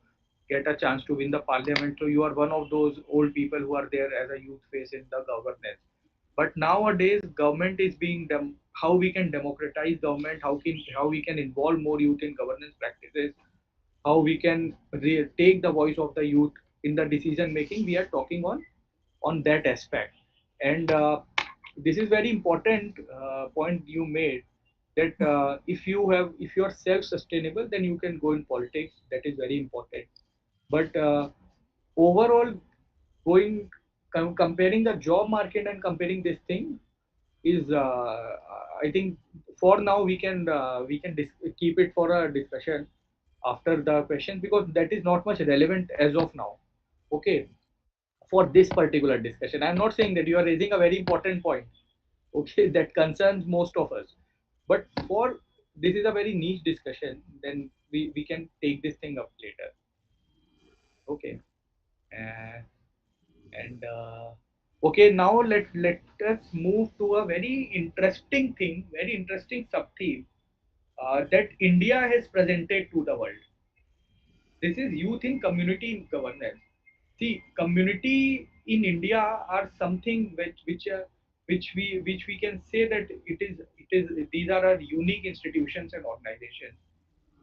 get a chance to win the parliament. So you are one of those old people who are there as a youth face in the governance. But nowadays, government is being how we can democratize government, how we can involve more youth in governance practices, how we can take the voice of the youth in the decision making. We are talking on that aspect, and this is very important point you made, that if you are self sustainable, then you can go in politics. That is very important. But overall, going comparing the job market and comparing this thing is, I think, for now we can keep it for a discussion after the question, because that is not much relevant as of now. Okay, for this particular discussion, I'm not saying that you are raising a very important point, okay, that concerns most of us, but for this is a very niche discussion, then we can take this thing up later. Okay. uh, and okay, now let us move to a very interesting thing, very interesting sub theme that India has presented to the world. This is youth in community governance. See, community in India are something which we can say that it is these are our unique institutions and organizations,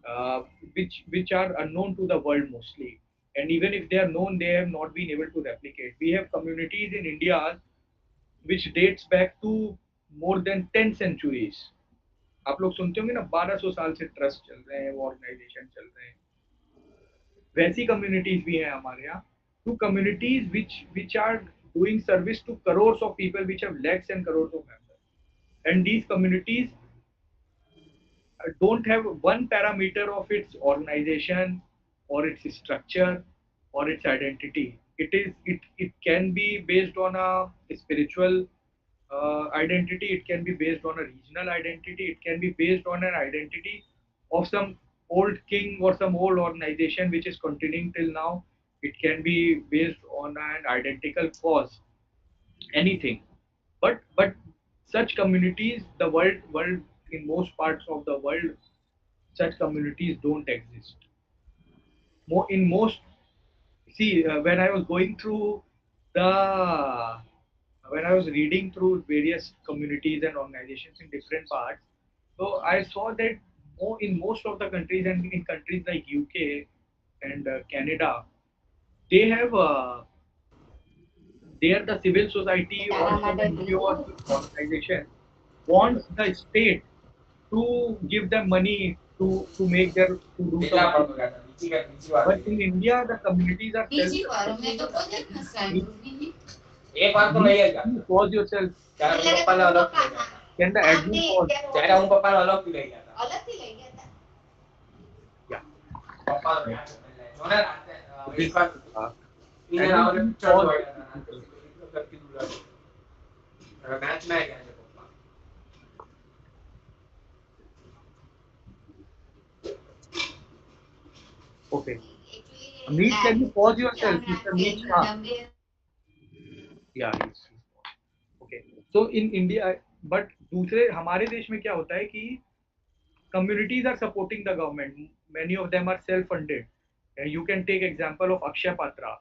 uh, which are unknown to the world mostly. And even if they are known, they have not been able to replicate. We have communities in India which dates back to more than 10 centuries. आप लोग सुनते होंगे ना, 1200 साल से trust चल रहे हैं, वो ऑर्गेनाइजेशन चल रहे हैं। वैसी कम्युनिटीज भी हैं हमारे यहाँ, two communities which are doing service to crores of people, which have lakhs and crores of members. and these communities don't have one parameter of its organization or its structure or its identity. It can be based on a spiritual identity. It can be based on a regional identity. It can be based on an identity of some old king or some old organization which is continuing till now. It can be based on an identical cause. Anything, but such communities, the world in most parts of the world, such communities don't exist. In most, see, when I was going through the when I was reading through various communities and organizations in different parts, so I saw that in most of the countries and in countries like UK and Canada, they have there the civil society or some NGO or organization wants the state to give them money to make their to do some activity. But in India, the communities are self-sufficient. Please pause yourself. Can the admin pause? Yeah. This admin, please pause. Okay. Meet, can you pause yourself, Mr. Meet Shah? Yeah, okay. So in India, but दूसरे हमारे देश में क्या होता है कि communities are supporting the government. Many of them are self-funded. You can take example of Akshay Patra,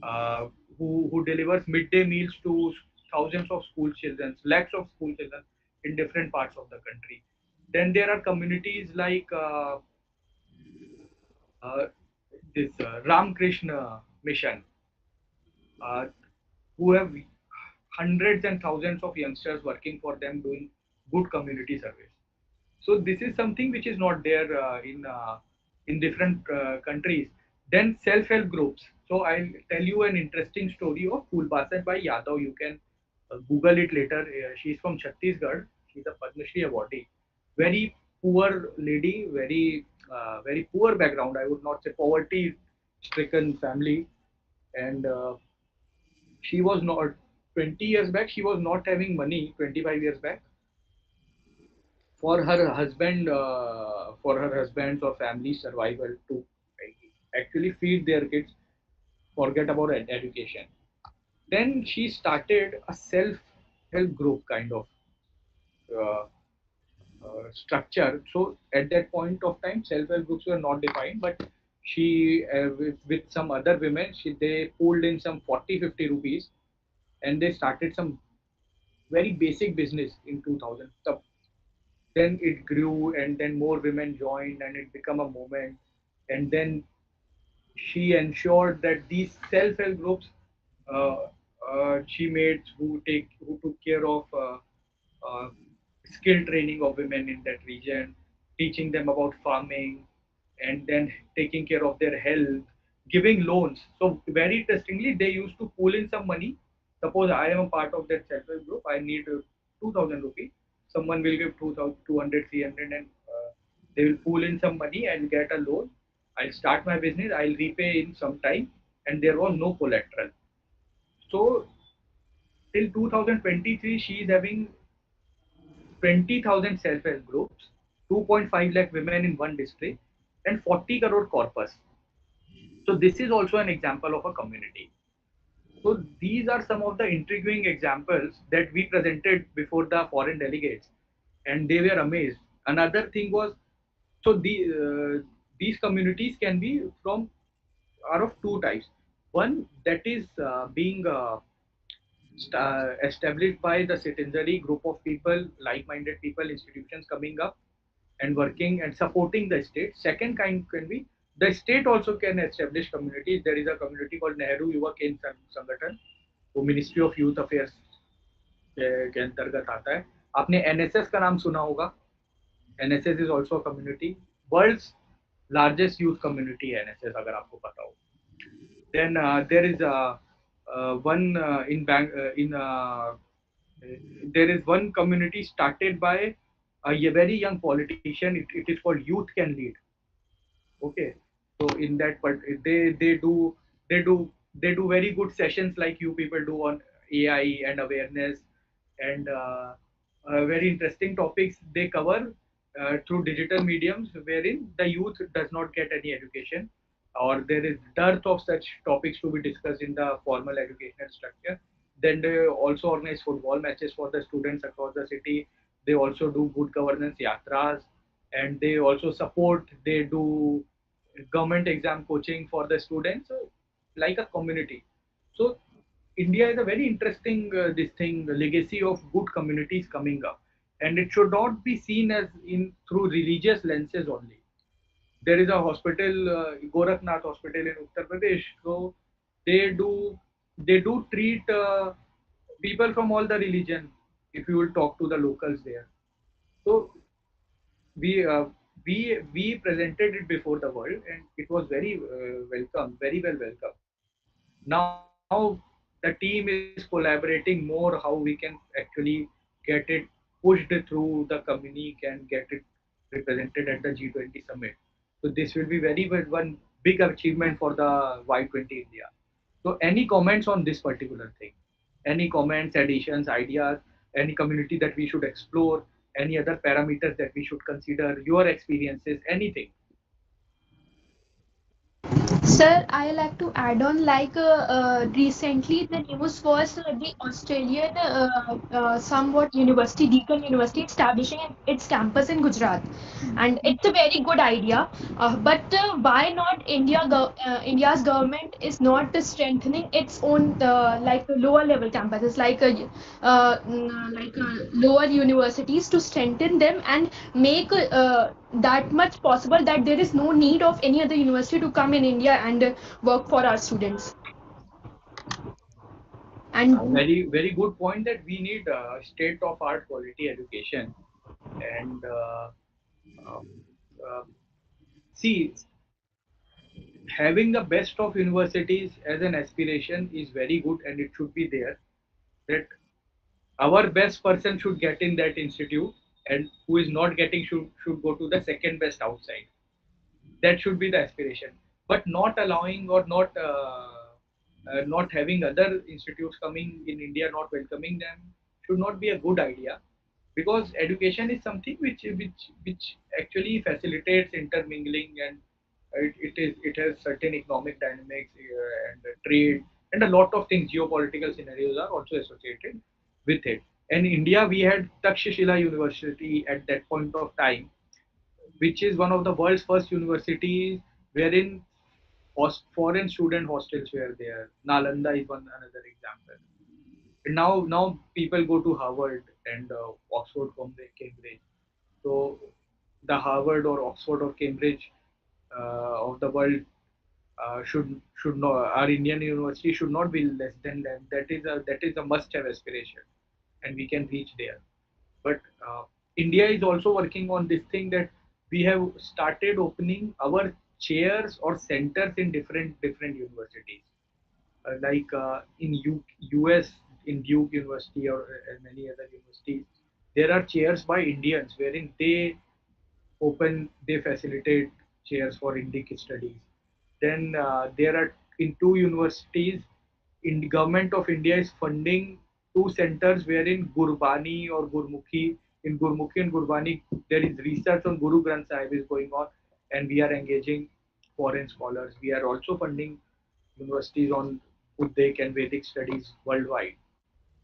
uh, who delivers midday meals to thousands of school children, lakhs of school children in different parts of the country. Then there are communities like uh, this Ram Krishna Mission, uh, who have hundreds and thousands of youngsters working for them doing good community service. So this is something which is not there in different countries. Then self-help groups. So I'll tell you an interesting story of Fulbasan by Yadav. You can Google it later. She's from Chhattisgarh. She's a Padma Shri awardee. Very poor lady, very poor background. I would not say poverty-stricken family, and she was not 20 years back. She was not having money 25 years back for her husband's or family's survival to actually feed their kids, forget about education. Then she started a self-help group kind of uh, structure. So at that point of time, self-help groups were not defined, but she with some other women, they pulled in some 40-50 rupees, and they started some very basic business in 2000. Then it grew, and then more women joined, and it became a movement. And then she ensured that these self-help groups, uh, she made who took care of uh, skill training of women in that region, teaching them about farming, and then taking care of their health, giving loans. So very interestingly, they used to pool in some money. Suppose I am a part of that self-help group, I need 2,000 rupees. Someone will give 2,000, 200, 300, and they will pool in some money and get a loan. I'll start my business. I'll repay in some time, and there was no collateral. So till 2023, she is having 20,000 self-help groups, 2.5 lakh women in one district, and 40 crore corpus. So this is also an example of a community. So these are some of the intriguing examples that we presented before the foreign delegates, and they were amazed. Another thing was, so these communities can be from are of two types. One that is being established by the citizenry group of people, like-minded people, institutions coming up and working and supporting the state. Second kind can be the state also can establish communities. There is a community called Nehru Yuva Kendra Sangathan, वो ministry of youth affairs के अंतर्गत आता है. आपने NSS का नाम सुना होगा. NSS is also community. World's largest youth community है एनएसएस, अगर आपको पता हो. Then there is one in There is one community started by a very young politician. It is called Youth Can Lead. Okay, so in that part, they do they do very good sessions like you people do on AI and awareness, and very interesting topics they cover through digital mediums, wherein the youth does not get any education, or there is dearth of such topics to be discussed in the formal educational structure. Then they also organize football matches for the students across the city. They also do good governance yatras, and they also support. They do government exam coaching for the students, like a community. So India is a very interesting this thing, the legacy of good communities coming up, and it should not be seen as in through religious lenses only. There is a hospital, Gorakhnath Hospital in Uttar Pradesh. So they do they do treat people from all the religion. If you will talk to the locals there, so we uh, we presented it before the world, and it was very welcome, very well welcome. Now the team is collaborating more how we can actually get it pushed through the communique and get it represented at the G20 summit. So this will be one big achievement for the Y20 India. So any comments on this particular thing? Any comments, additions, ideas, any community that we should explore, any other parameters that we should consider, your experiences, anything? Sir, I like to add on recently the news was the Australian somewhat university, Deakin University, establishing its campus in Gujarat, and it's a very good idea. But why not India's government is not strengthening its own lower level campuses lower universities to strengthen them and make that much possible that there is no need of any other university to come in India and work for our students. And Very good point that we need state of art quality education, and uh, uh, see, having the best of universities as an aspiration is very good, and it should be there, that our best person should get in that institute, and who is not getting should go to the second best outside. That should be the aspiration, but not allowing or not having other institutes coming in India, not welcoming them, should not be a good idea, because education is something which actually facilitates intermingling, and it has certain economic dynamics, and trade, and a lot of things, geopolitical scenarios are also associated with it. And India, we had Takshashila University at that point of time, which is one of the world's first universities wherein foreign student hostels were there. Nalanda is one another example. And now people go to Harvard and Oxford, Cambridge. So the Harvard or Oxford or Cambridge of the world should not, our Indian university should not be less than them. That is a must-have aspiration, and we can reach there. But India is also working on this thing, that we have started opening our chairs or centers in different universities, in US, in Duke University, or many other universities. There are chairs by Indians wherein they facilitate chairs for Indic studies. Then there are, in two universities, in the government of India is funding two centers wherein Gurbani or Gurmukhi, in Gurmukhi and Gurbani, there is research on Guru Granth Sahib is going on, and we are engaging foreign scholars. We are also funding universities on Uddek and Vedic studies worldwide.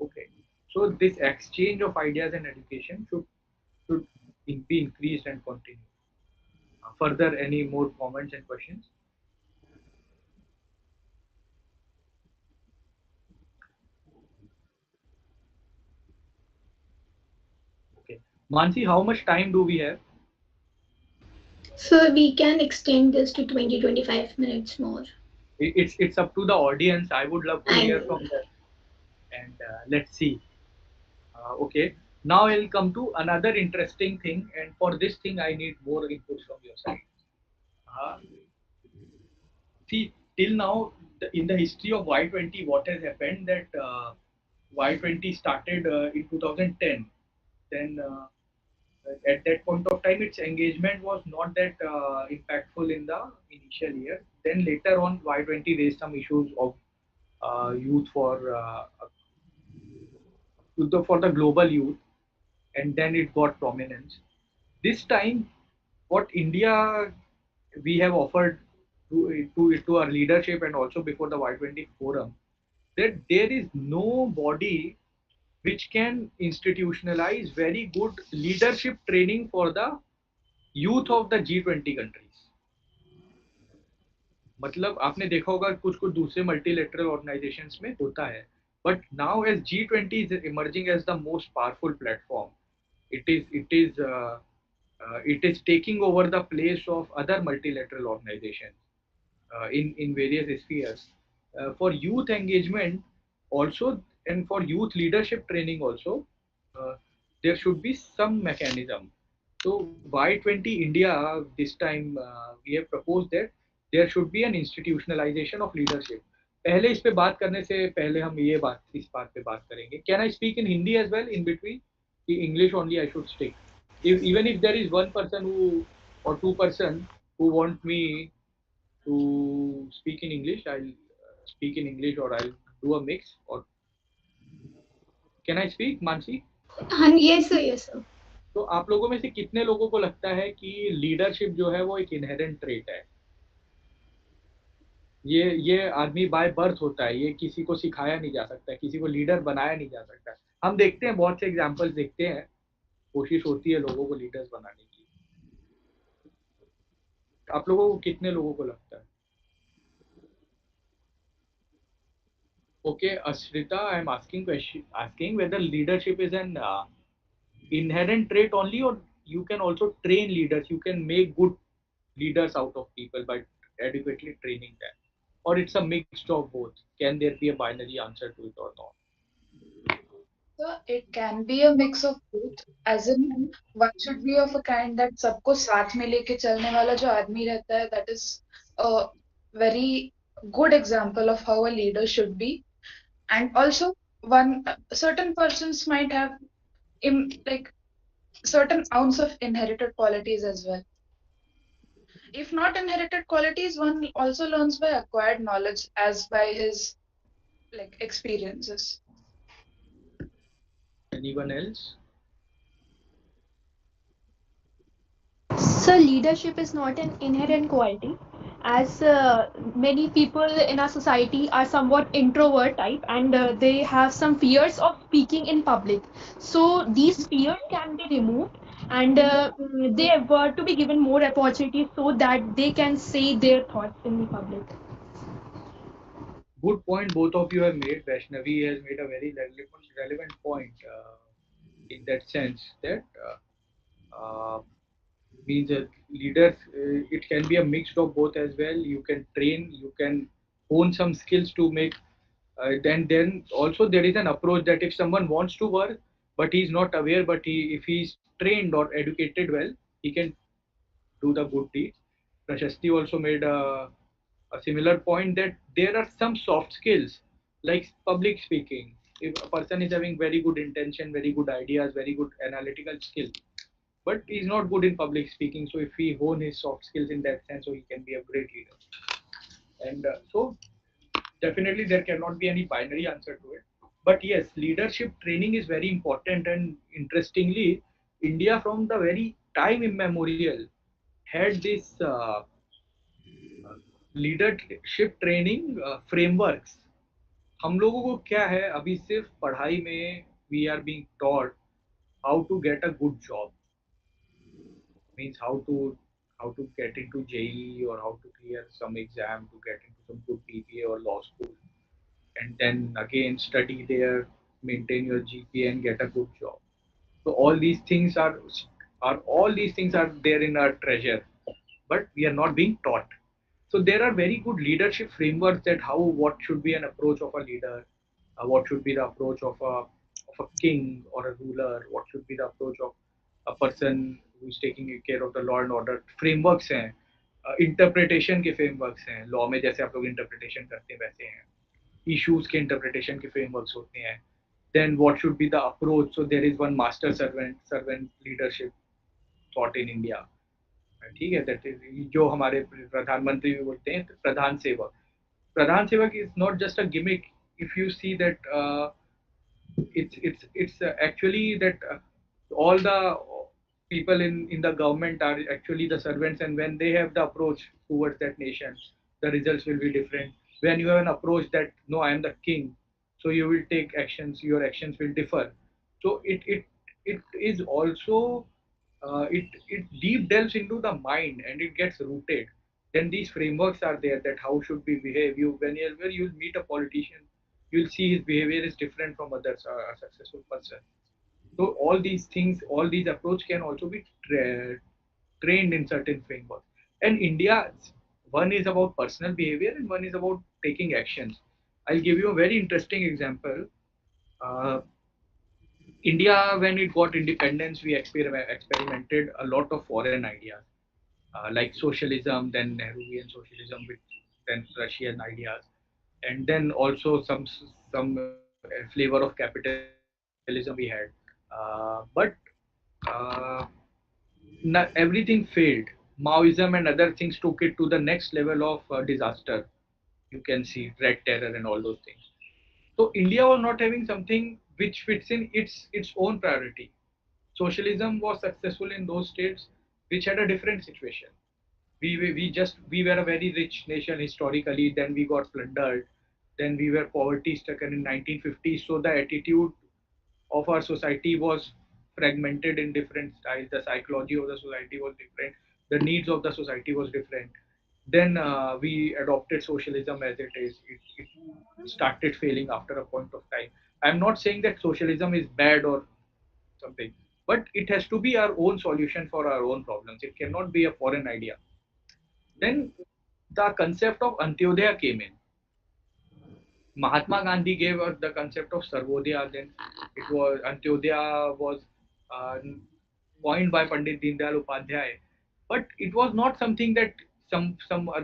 Okay, so this exchange of ideas and education should be increased and continue. Further, any more comments and questions? Okay, Mansi, how much time do we have? So we can extend this to 20-25 minutes more. It's up to the audience. I would love to hear And from them, and let's see. Okay, now I'll come to another interesting thing, and for this thing, I need more inputs from your side. Uh, See, till now, in the history of Y20, what has happened, that Y20 started in 2010. Then at that point of time, its engagement was not that impactful in the initial years. Then later on, Y20 raised some issues of youth for the global youth, and then it got prominence. This time, what India we have offered to our leadership and also before the Y20 forum, that there is no body which can institutionalize very good leadership training for the youth of the G20 countries. मतलब आपने देखा होगा कुछ कुछ दूसरे multilateral organisations में होता है, but now as G20 is emerging as the most powerful platform. It is taking over the place of other multilateral organizations in various spheres. For youth engagement also, and for youth leadership training also, uh, there should be some mechanism. So Y20 India this time we have proposed that there should be an institutionalization of leadership. पहले इस पे बात करने से पहले हम ये बात इस बात पे बात करेंगे. Can I speak in Hindi as well in between? English only I should stick. Even if there is one person who or two-person who want me to speak in English, I'll speak in English or I'll do a mix. Or can I speak, Mansi? Yes, sir. Yes, sir. तो आप लोगों में से कितने लोगों को लगता है कि लीडरशिप जो है वो एक इनहेरेंट ट्रेट है? ये आदमी बाय बर्थ होता है, ये किसी को सिखाया नहीं जा सकता, किसी को लीडर बनाया नहीं जा सकता. हम देखते हैं बहुत से एग्जाम्पल्स देखते हैं, कोशिश होती है लोगों को लीडर्स बनाने की. आप लोगों को कितने लोगों को लगता है? Okay, Ashrita, I'm asking whether leadership is an inherent trait only, or you can also train leaders. You can make good leaders out of people by adequately training them, or it's a mix of both. Can there be a binary answer to it or not? So it can be a mix of both, as in one should be of a kind that सबको साथ में लेके चलने वाला जो आदमी रहता है, that is a very good example of how a leader should be. And also one certain persons might have like certain ounce of inherited qualities as well. If not inherited qualities, one also learns by acquired knowledge as by his like experiences. Anyone else? So, leadership is not an inherent quality, as many people in our society are somewhat introvert type and they have some fears of speaking in public. So, these fears can be removed and they were to be given more opportunities so that they can say their thoughts in the public. Good point both of you have made. Vaishnavi has made a very relevant point in that sense that means that leaders, it can be a mix of both as well. You can train, you can hone some skills to make. Then also there is an approach that if someone wants to work but he's not aware, but if he's trained or educated well, he can do the good deeds. Prashasti also made a similar point that there are some soft skills like public speaking. If a person is having very good intention, very good ideas, very good analytical skill, but he's not good in public speaking, so if he hone his soft skills in that sense, so he can be a great leader. And so definitely there cannot be any binary answer to it. But yes, leadership training is very important, and interestingly, India from the very time immemorial had this leadership training frameworks. हम लोगों को क्या है अभी सिर्फ पढ़ाई में we are being taught how to get a good job, means how to get into JEE or how to clear some exam to get into some good BBA or law school, and then again study there, maintain your GPA and get a good job. So all these things are there in our treasure, but we are not being taught. So there are very good leadership frameworks that what should be an approach of a leader, what should be the approach of a king or a ruler, what should be the approach of a person who is taking care of the law and order. Frameworks हैं, interpretation के frameworks हैं, law में जैसे आप लोग interpretation करते हैं वैसे हैं, इश्यूज के इंटरप्रिटेशन के फ्रेमवर्क्स होते हैं, Then what should be the approach? So there is one master servant leadership thought in India. ठीक है, that is जो हमारे प्रधानमंत्री भी बोलते हैं प्रधान सेवक is not just a gimmick. If you see that it's actually that all the people in the government are actually the servants, and when they have the approach towards that nation, the results will be different. When you have an approach that no, I am the king, so you will take actions, your actions will differ. So it is also it deep delves into the mind and it gets rooted. Then these frameworks are there that how should we behave. You whenever you meet a politician, you'll see his behavior is different from others, a successful person. So all these things, all these approach can also be trained in certain frameworks. And India, one is about personal behavior and one is about taking actions. I'll give you a very interesting example. Uh, India, when it got independence, we experimented a lot of foreign ideas, like socialism, then Nehruvian socialism, with then Russian ideas, and then also some flavor of capitalism we had. But everything failed. Maoism and other things took it to the next level of disaster. You can see red terror and all those things. So India was not having something which fits in its own priority. Socialism was successful in those states which had a different situation. We were a very rich nation historically. Then we got plundered. Then we were poverty stricken in 1950s. So the attitude of our society was fragmented in different styles. The psychology of the society was different. The needs of the society was different. Then we adopted socialism as it is. It started failing after a point of time. I'm not saying that socialism is bad or something, but it has to be our own solution for our own problems. It cannot be a foreign idea. Then the concept of Antyodaya came in. Mahatma Gandhi gave us the concept of Sarvodaya. Then it was Antyodaya was uh, coined by Pandit Deendayal Upadhyay, but it was not something that some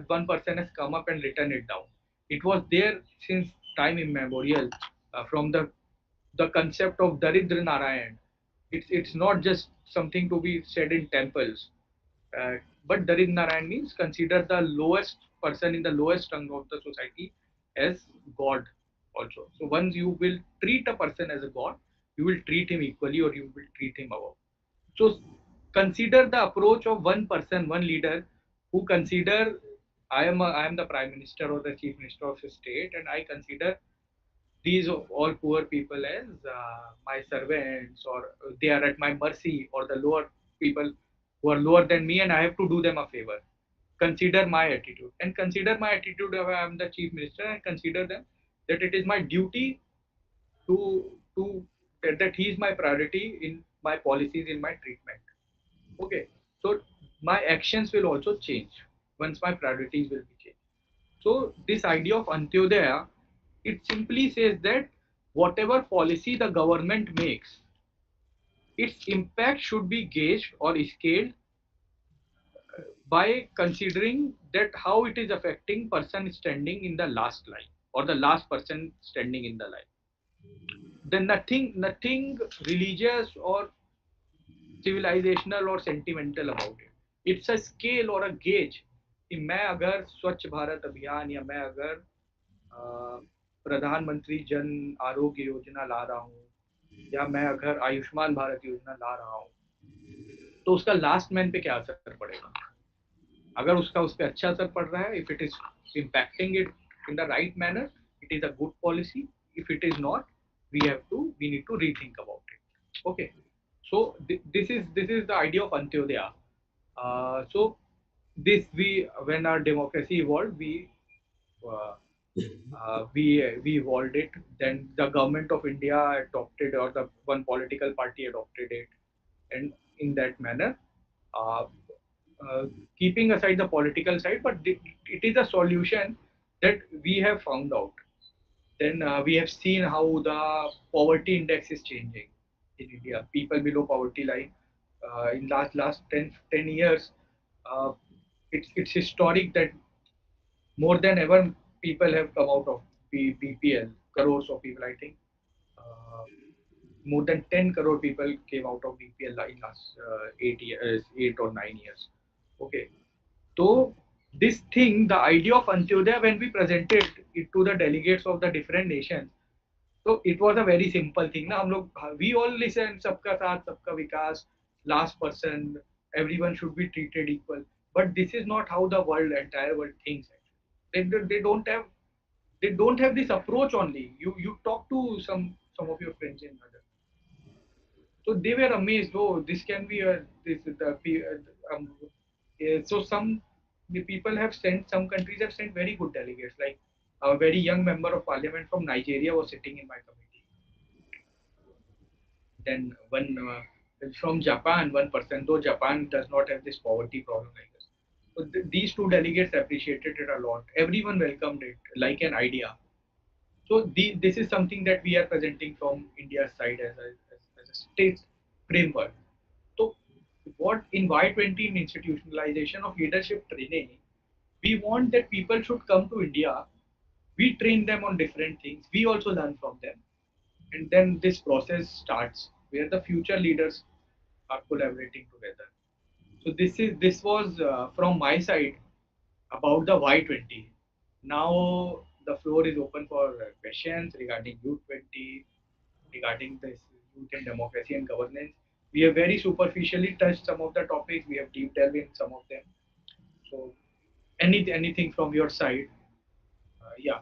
one person has come up and written it down. It was there since time immemorial, from the concept of Daridra Narayan. It's not just something to be said in temples. Uh, but Darid Narayan means consider the lowest person in the lowest rung of the society as God also. So once you will treat a person as a God, you will treat him equally or you will treat him above. So consider the approach of one person, one leader who consider I am the prime minister or the chief minister of a state, and I consider these all poor people as my servants, or they are at my mercy, or the lower people who are lower than me and I have to do them a favor. Consider my attitude, and consider my attitude if I am the chief minister, and consider them that it is my duty to that he is my priority in my policies, in my treatment. Okay, so my actions will also change once my priorities will be changed. So this idea of Antyodaya, it simply says that whatever policy the government makes, its impact should be gauged or scaled by considering that how it is affecting person standing in the last line or the last person standing in the line. Then nothing religious or civilizational or sentimental about it. It's a scale or a gauge कि मैं अगर स्वच्छ भारत अभियान या मैं अगर प्रधानमंत्री जन आरोग्य योजना ला रहा हूँ या मैं अगर आयुष्मान भारत योजना ला रहा हूँ तो उसका लास्ट मैन पे क्या असर पड़ेगा. अगर उसका उस पर अच्छा असर पड़ रहा है, if it is impacting it in the right manner, it is a good policy. If it is not, we need to rethink about it. Okay, so this is the idea of Antyodaya. So this we when our democracy evolved, uh, we evolved it. Then the government of India adopted, or the one political party adopted it, and in that manner, uh, uh, keeping aside the political side, but it is a solution that we have found out. Then we have seen how the poverty index is changing in India. People below poverty line in last 10 years, uh, it's historic that more than ever people have come out of BPL. Crores of people, I think. uh, more than 10 crore people came out of BPL in last 8 years, 8 or 9 years. Okay, so this thing, the idea of Antyodaya, when we presented it to the delegates of the different nations, so it was a very simple thing. Na, we all listen, sabka saath, sabka vikas, last person, everyone should be treated equal. But this is not how the world, entire world thinks. Actually, they don't have this approach only. You talk to some of your friends in other, so they were amazed. Oh, this can be a this is the so the people have sent, some countries have sent very good delegates. Like a very young member of parliament from Nigeria was sitting in my committee. Then one from Japan, one person, though Japan does not have this poverty problem like us. So these two delegates appreciated it a lot. Everyone welcomed it like an idea. So this is something that we are presenting from India's side as a state framework. So what in Y20, in institutionalization of leadership training, we want that people should come to India. We train them on different things. We also learn from them, and then this process starts where the future leaders are collaborating together. So this was from my side about the Y20. Now the floor is open for questions regarding U20, regarding this youth and democracy and governance. We have very superficially touched some of the topics. We have deep delved in some of them. So anything from your side? Yeah.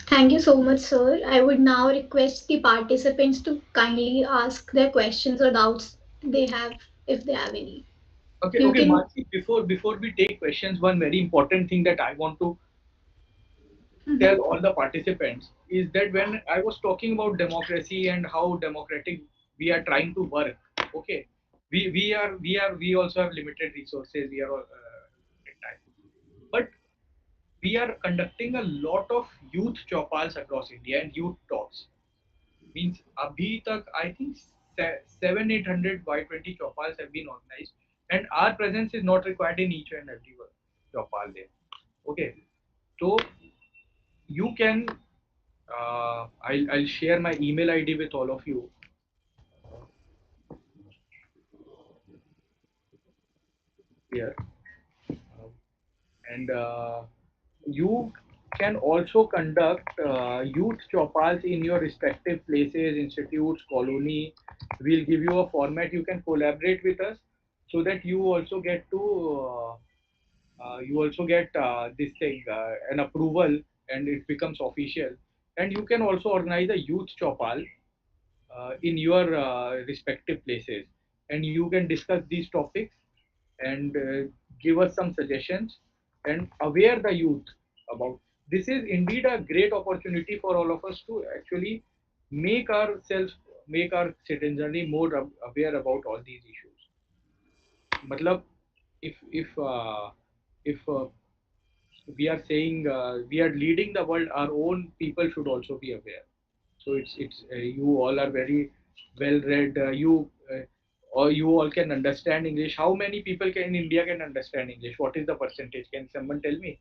Thank you so much, sir. I would now request the participants to kindly ask their questions or doubts they have, if they have any. Okay. You Okay, can. Mansi. Before we take questions, one very important thing that I want to tell all the participants is that when I was talking about democracy and how democratic we are trying to work, okay, we also have limited resources. We are all, limited time, but we are conducting a lot of youth chopals across India and youth talks. Means abhi tak I think 700-800 Y20 chopals have been organized, and our presence is not required in each and every chopal there. Okay, so you can I'll share my email ID with all of you here, and you can also conduct youth chopals in your respective places, institutes, colony. We'll give you a format. You can collaborate with us so that you also get this thing an approval, and it becomes official. And you can also organize a youth chopal in your respective places, and you can discuss these topics and give us some suggestions and aware the youth about this. Is indeed a great opportunity for all of us to actually make ourselves, make our citizenry more aware about all these issues. Matlab, if we are saying we are leading the world, our own people should also be aware. So it's you all are very well read. You or you all can understand English. How many people can in India can understand English? What is the percentage? Can someone tell me?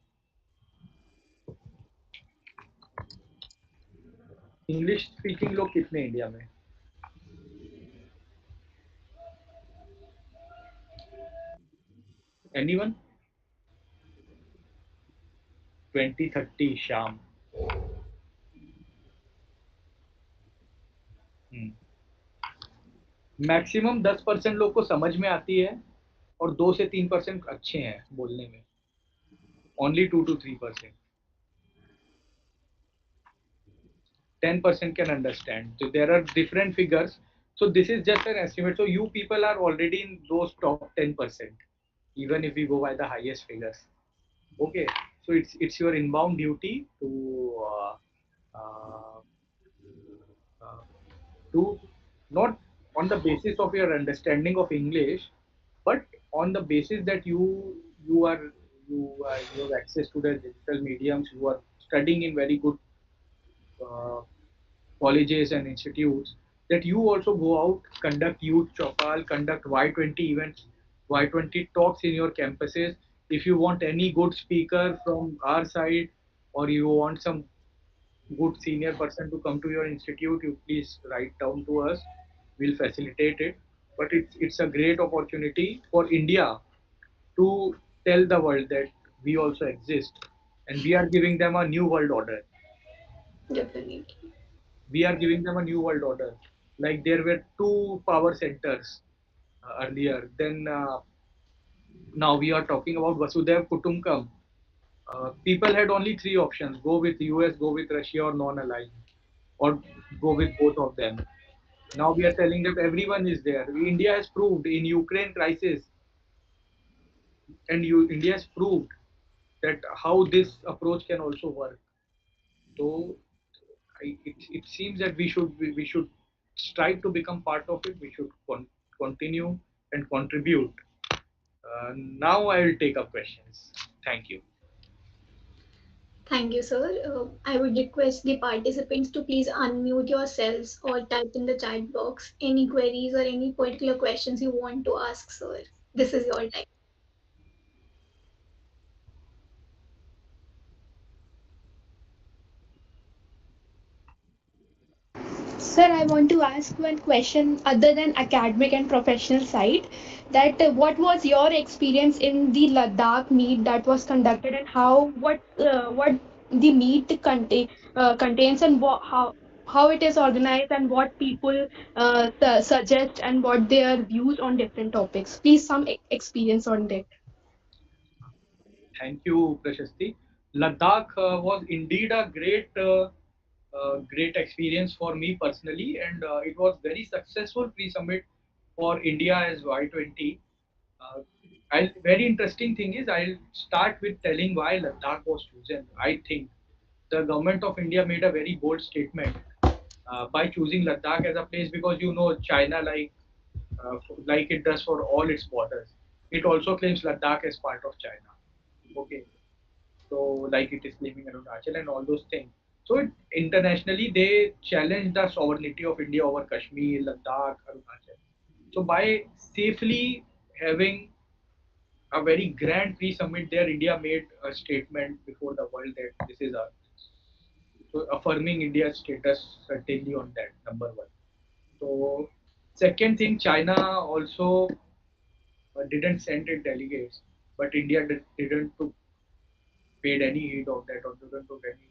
English speaking लोग कितने India में? Anyone? 20-30 शाम. Maximum 10% लोग को समझ में आती है और 2 से 3% अच्छे हैं बोलने में. Only 2 to 3%. 10% can understand. So there are different figures. So this is just an estimate. So you people are already in those top 10%, even if we go by the highest figures. Okay. So it's your inbound duty uh, uh, to not on the basis of your understanding of English, but on the basis that you have access to the digital mediums. You are studying in very good uh, colleges and institutes, that you also go out, conduct youth chopal, conduct Y20 events, Y20 talks in your campuses. If you want any good speaker from our side, or you want some good senior person to come to your institute, you please write down to us. We'll facilitate it. But it's a great opportunity for India to tell the world that we also exist, and we are giving them a new world order. Definitely. We are giving them a new world order. Like there were two power centers earlier. Then now we are talking about Vasudev Kutumbakam. People had only three options: go with US, go with Russia, or non-aligned, or go with both of them. Now we are telling that everyone is there. India has proved in Ukraine crisis, and India has proved that how this approach can also work. So it seems that we should strive to become part of it. We should continue and contribute. Now I will take up questions. Thank you. Thank you, sir. I would request the participants to please unmute yourselves or type in the chat box any queries or any particular questions you want to ask, sir. This is your time. Sir, I want to ask one question other than academic and professional side. That what was your experience in the Ladakh meet that was conducted, and what the meet contains, and how it is organized, and what people suggest, and what their views on different topics. Please, some experience on that. Thank you, Prashasti. Ladakh was indeed a great experience for me personally, and it was very successful pre-summit for India as Y20. Uh, very interesting thing is I'll start with telling why Ladakh was chosen. I think the government of India made a very bold statement by choosing Ladakh as a place because China like it does for all its borders. It also claims Ladakh as part of China. Okay, so like it is claiming Arunachal and all those things. So internationally they challenge the sovereignty of India over Kashmir, Ladakh, Arunachal. So by safely having a very grand pre-summit there, India made a statement before the world that this is our, so affirming India's status certainly on that number one. So second thing, China also didn't send its delegates, but India didn't took paid any heed of that or didn't took any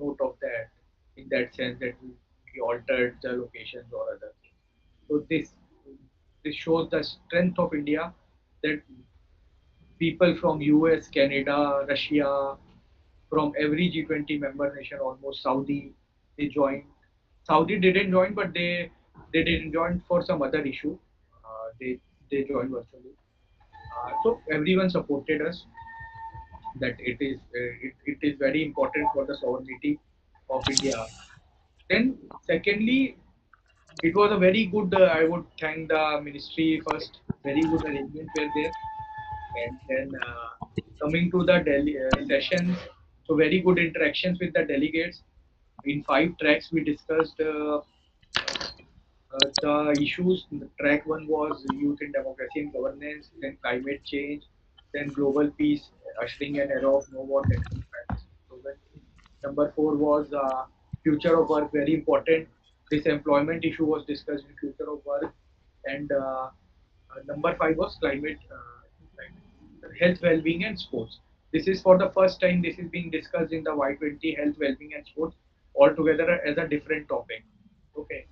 note of that in that sense that we altered the locations or other things. So this shows the strength of India that people from US, Canada, Russia, from every G20 member nation, almost Saudi, they joined. Saudi didn't join, but they didn't join for some other issue. They joined virtually. So everyone supported us. That it is very important for the sovereignty of India. Then secondly, it was a very good. I would thank the ministry first. Very good arrangements were there, and then coming to the sessions, so very good interactions with the delegates. In five tracks, we discussed the issues. Track one was youth in democracy and governance, then climate change, then global peace, ushering an era of no war technical practice. So number four was future of work, very important. This employment issue was discussed in future of work, and number five was climate, health, well-being, and sports. This is for the first time. This is being discussed in the Y20 health, well-being, and sports all together as a different topic. Okay,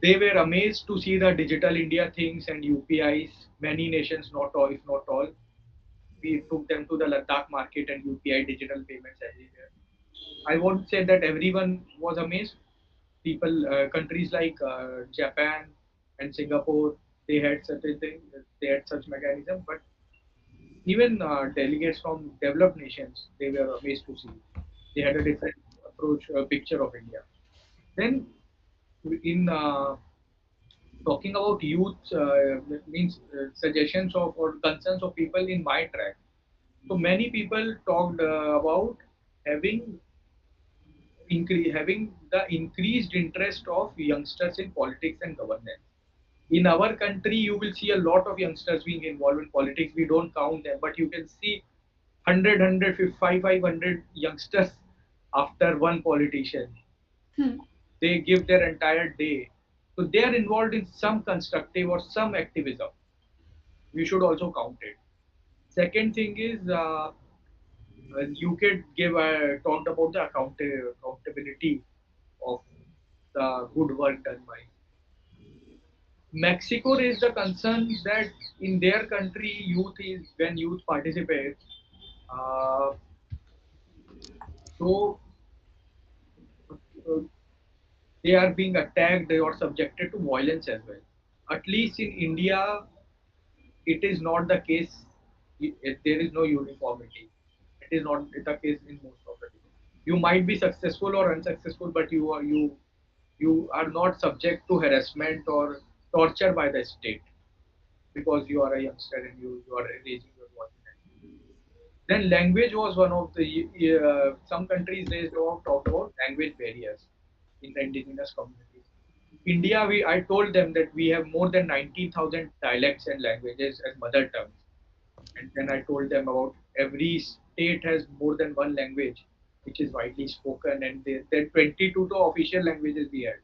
they were amazed to see the digital India things and UPIs. Many nations, not all, if not all, we took them to the Ladakh market and UPI digital payments everywhere. I won't say that everyone was amazed. People, countries like Japan and Singapore, they had certain things, they had such mechanism, but even delegates from developed nations, they were amazed to see. They had a different approach, picture of India. Then in talking about youth means suggestions of or concerns of people in my track. So many people talked about having having the increased interest of youngsters in politics and governance. In our country, you will see a lot of youngsters being involved in politics. We don't count them, but you can see 100, 500 youngsters after one politician. Hmm. They give their entire day. So they are involved in some constructive or some activism. We should also count it. Second thing is you could give talked about the accountability of the good work done by. Mexico raised the concern that in their country, youth is when youth participates, uh, so uh, they are being attacked or subjected to violence as well. At least in India, it is not the case. There is no uniformity. It is not the case in most of the people. You might be successful or unsuccessful, but you are not subject to harassment or torture by the state because you are a youngster and you are raising your voice. Then language was one of the some countries raised about talked about language barriers in the indigenous communities. India, I told them that we have more than 19,000 dialects and languages as mother tongues, and then I told them about every state has more than one language which is widely spoken, and there 22 to official languages we had.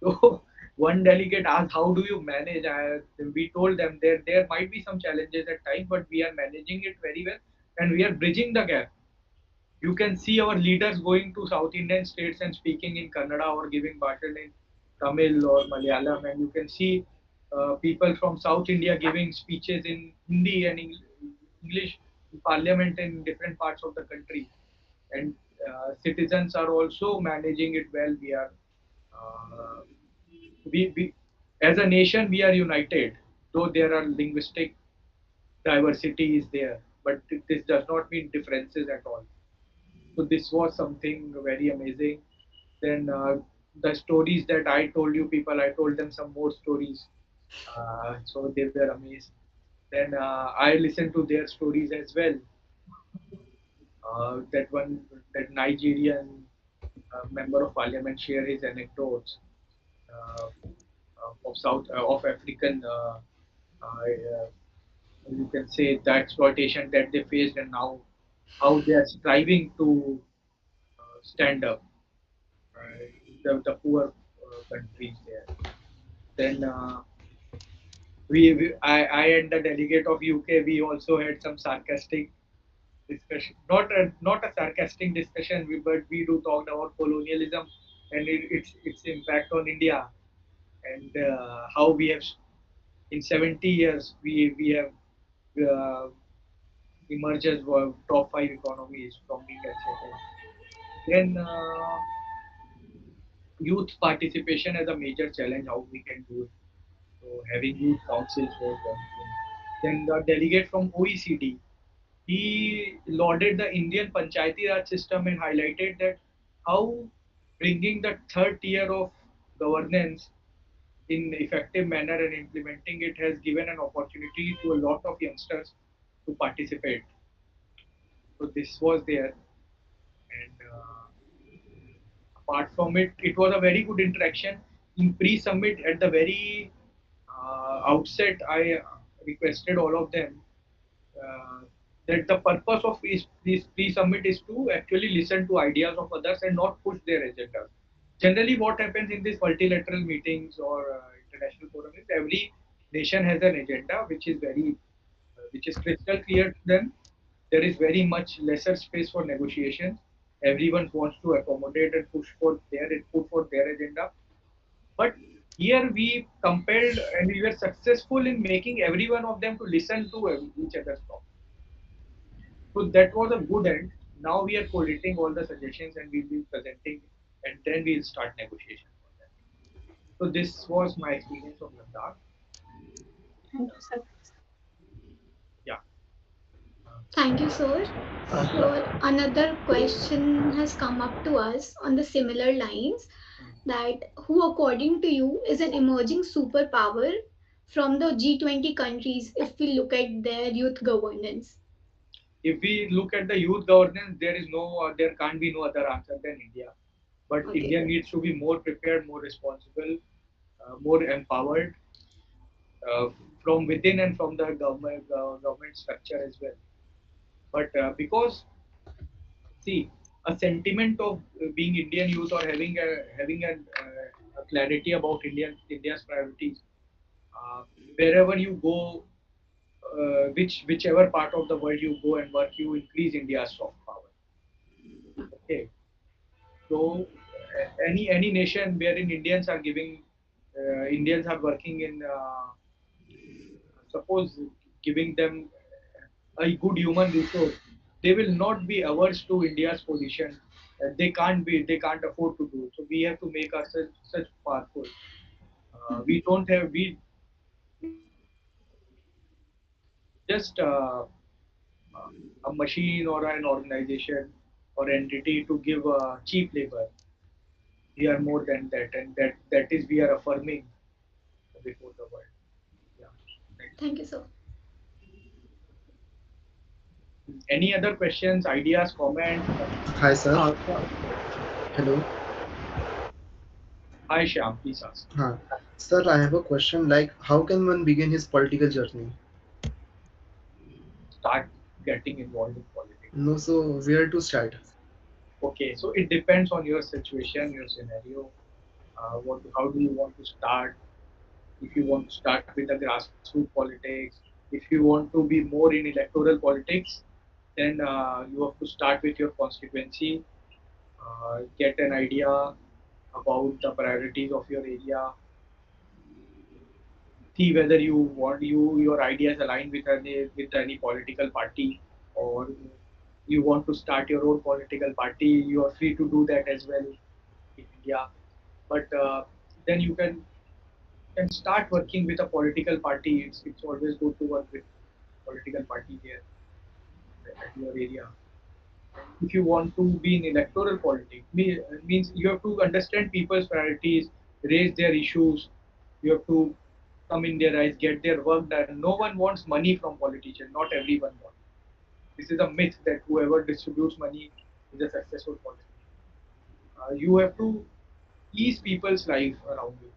So one delegate asked, "How do you manage?" We told them there might be some challenges at times, but we are managing it very well, and we are bridging the gap. You can see our leaders going to South Indian states and speaking in Kannada or giving bhasan in Tamil or Malayalam, and you can see people from South India giving speeches in Hindi and English in parliament in different parts of the country. And citizens are also managing it well. Uh, we as a nation we are united, though there are linguistic diversity is there, but this does not mean differences at all. So this was something very amazing. Then the stories that I told you people, I told them some more stories. So they were amazed. Then I listened to their stories as well. That Nigerian member of parliament share his anecdotes uh, of of African. You can say the exploitation that they faced and now how they are striving to stand up the poor countries there. Then I and the delegate of UK, we also had some sarcastic discussion. Not a sarcastic discussion, but we do talk about colonialism and its impact on India and how we have in 70 years we have uh, emerged as top five economies from being at second. Then youth participation as a major challenge, how we can do it. So having youth councils was one thing. Then the delegate from OECD, he lauded the Indian Panchayati Raj system and highlighted that how bringing the third tier of governance in effective manner and implementing it has given an opportunity to a lot of youngsters to participate. So this was there, and apart from it, it was a very good interaction. In pre-summit, at the very outset, I requested all of them uh, that the purpose of this pre-summit is to actually listen to ideas of others and not push their agendas. Generally, what happens in these multilateral meetings or international forums is every nation has an agenda which is crystal clear to them. There is very much lesser space for negotiation. Everyone wants to accommodate and push for their input for their agenda. But here we compelled and we were successful in making every one of them to listen to each other's talk. So that was a good end. Now we are collating all the suggestions and we'll be presenting and then we'll start negotiation for that. So this was my experience of Ladakh. Thank you, sir. Yeah. Thank you, sir. So another question has come up to us on the similar lines that who, according to you, is an emerging superpower from the G20 countries if we look at their youth governance? If we look at the youth governance, there can't be no other answer than India. But Okay. India needs to be more prepared, more responsible, more empowered uh, from within and from the government structure as well. But because see, a sentiment of being Indian youth or having a clarity about India's priorities. Uh, Wherever you go, whichever part of the world you go and work, you increase India's soft power. Okay, so any nation wherein Indians are working in, suppose giving them a good human resource, they will not be averse to India's position. They can't afford to do. So we have to make ourselves such powerful. We don't have we are just a machine or an organization or entity to give cheap labor. We are more than that, and that is we are affirming before the world. Yeah. Next. Thank you, sir. Any other questions, ideas, comments? Hi, sir. Sir, Hello. Hi, Shyam, please ask. Sir, I have a question like how can one begin his political journey? Start getting involved in politics. No, so where to start? Okay, so it depends on your situation, your scenario. How do you want to start? If you want to start with the grassroots politics, if you want to be more in electoral politics, then you have to start with your constituency, get an idea about the priorities of your area, see whether your ideas align with any political party, or you want to start your own political party. You are free to do that as well in India, but then you can start working with a political party. It's always good to work with political party there at your area. And if you want to be in electoral politics, means you have to understand people's priorities, raise their issues. You have to come in their eyes, get their work done. No one wants money from politicians. Not everyone wants. This is a myth that whoever distributes money is a successful politician. You have to ease people's life around you.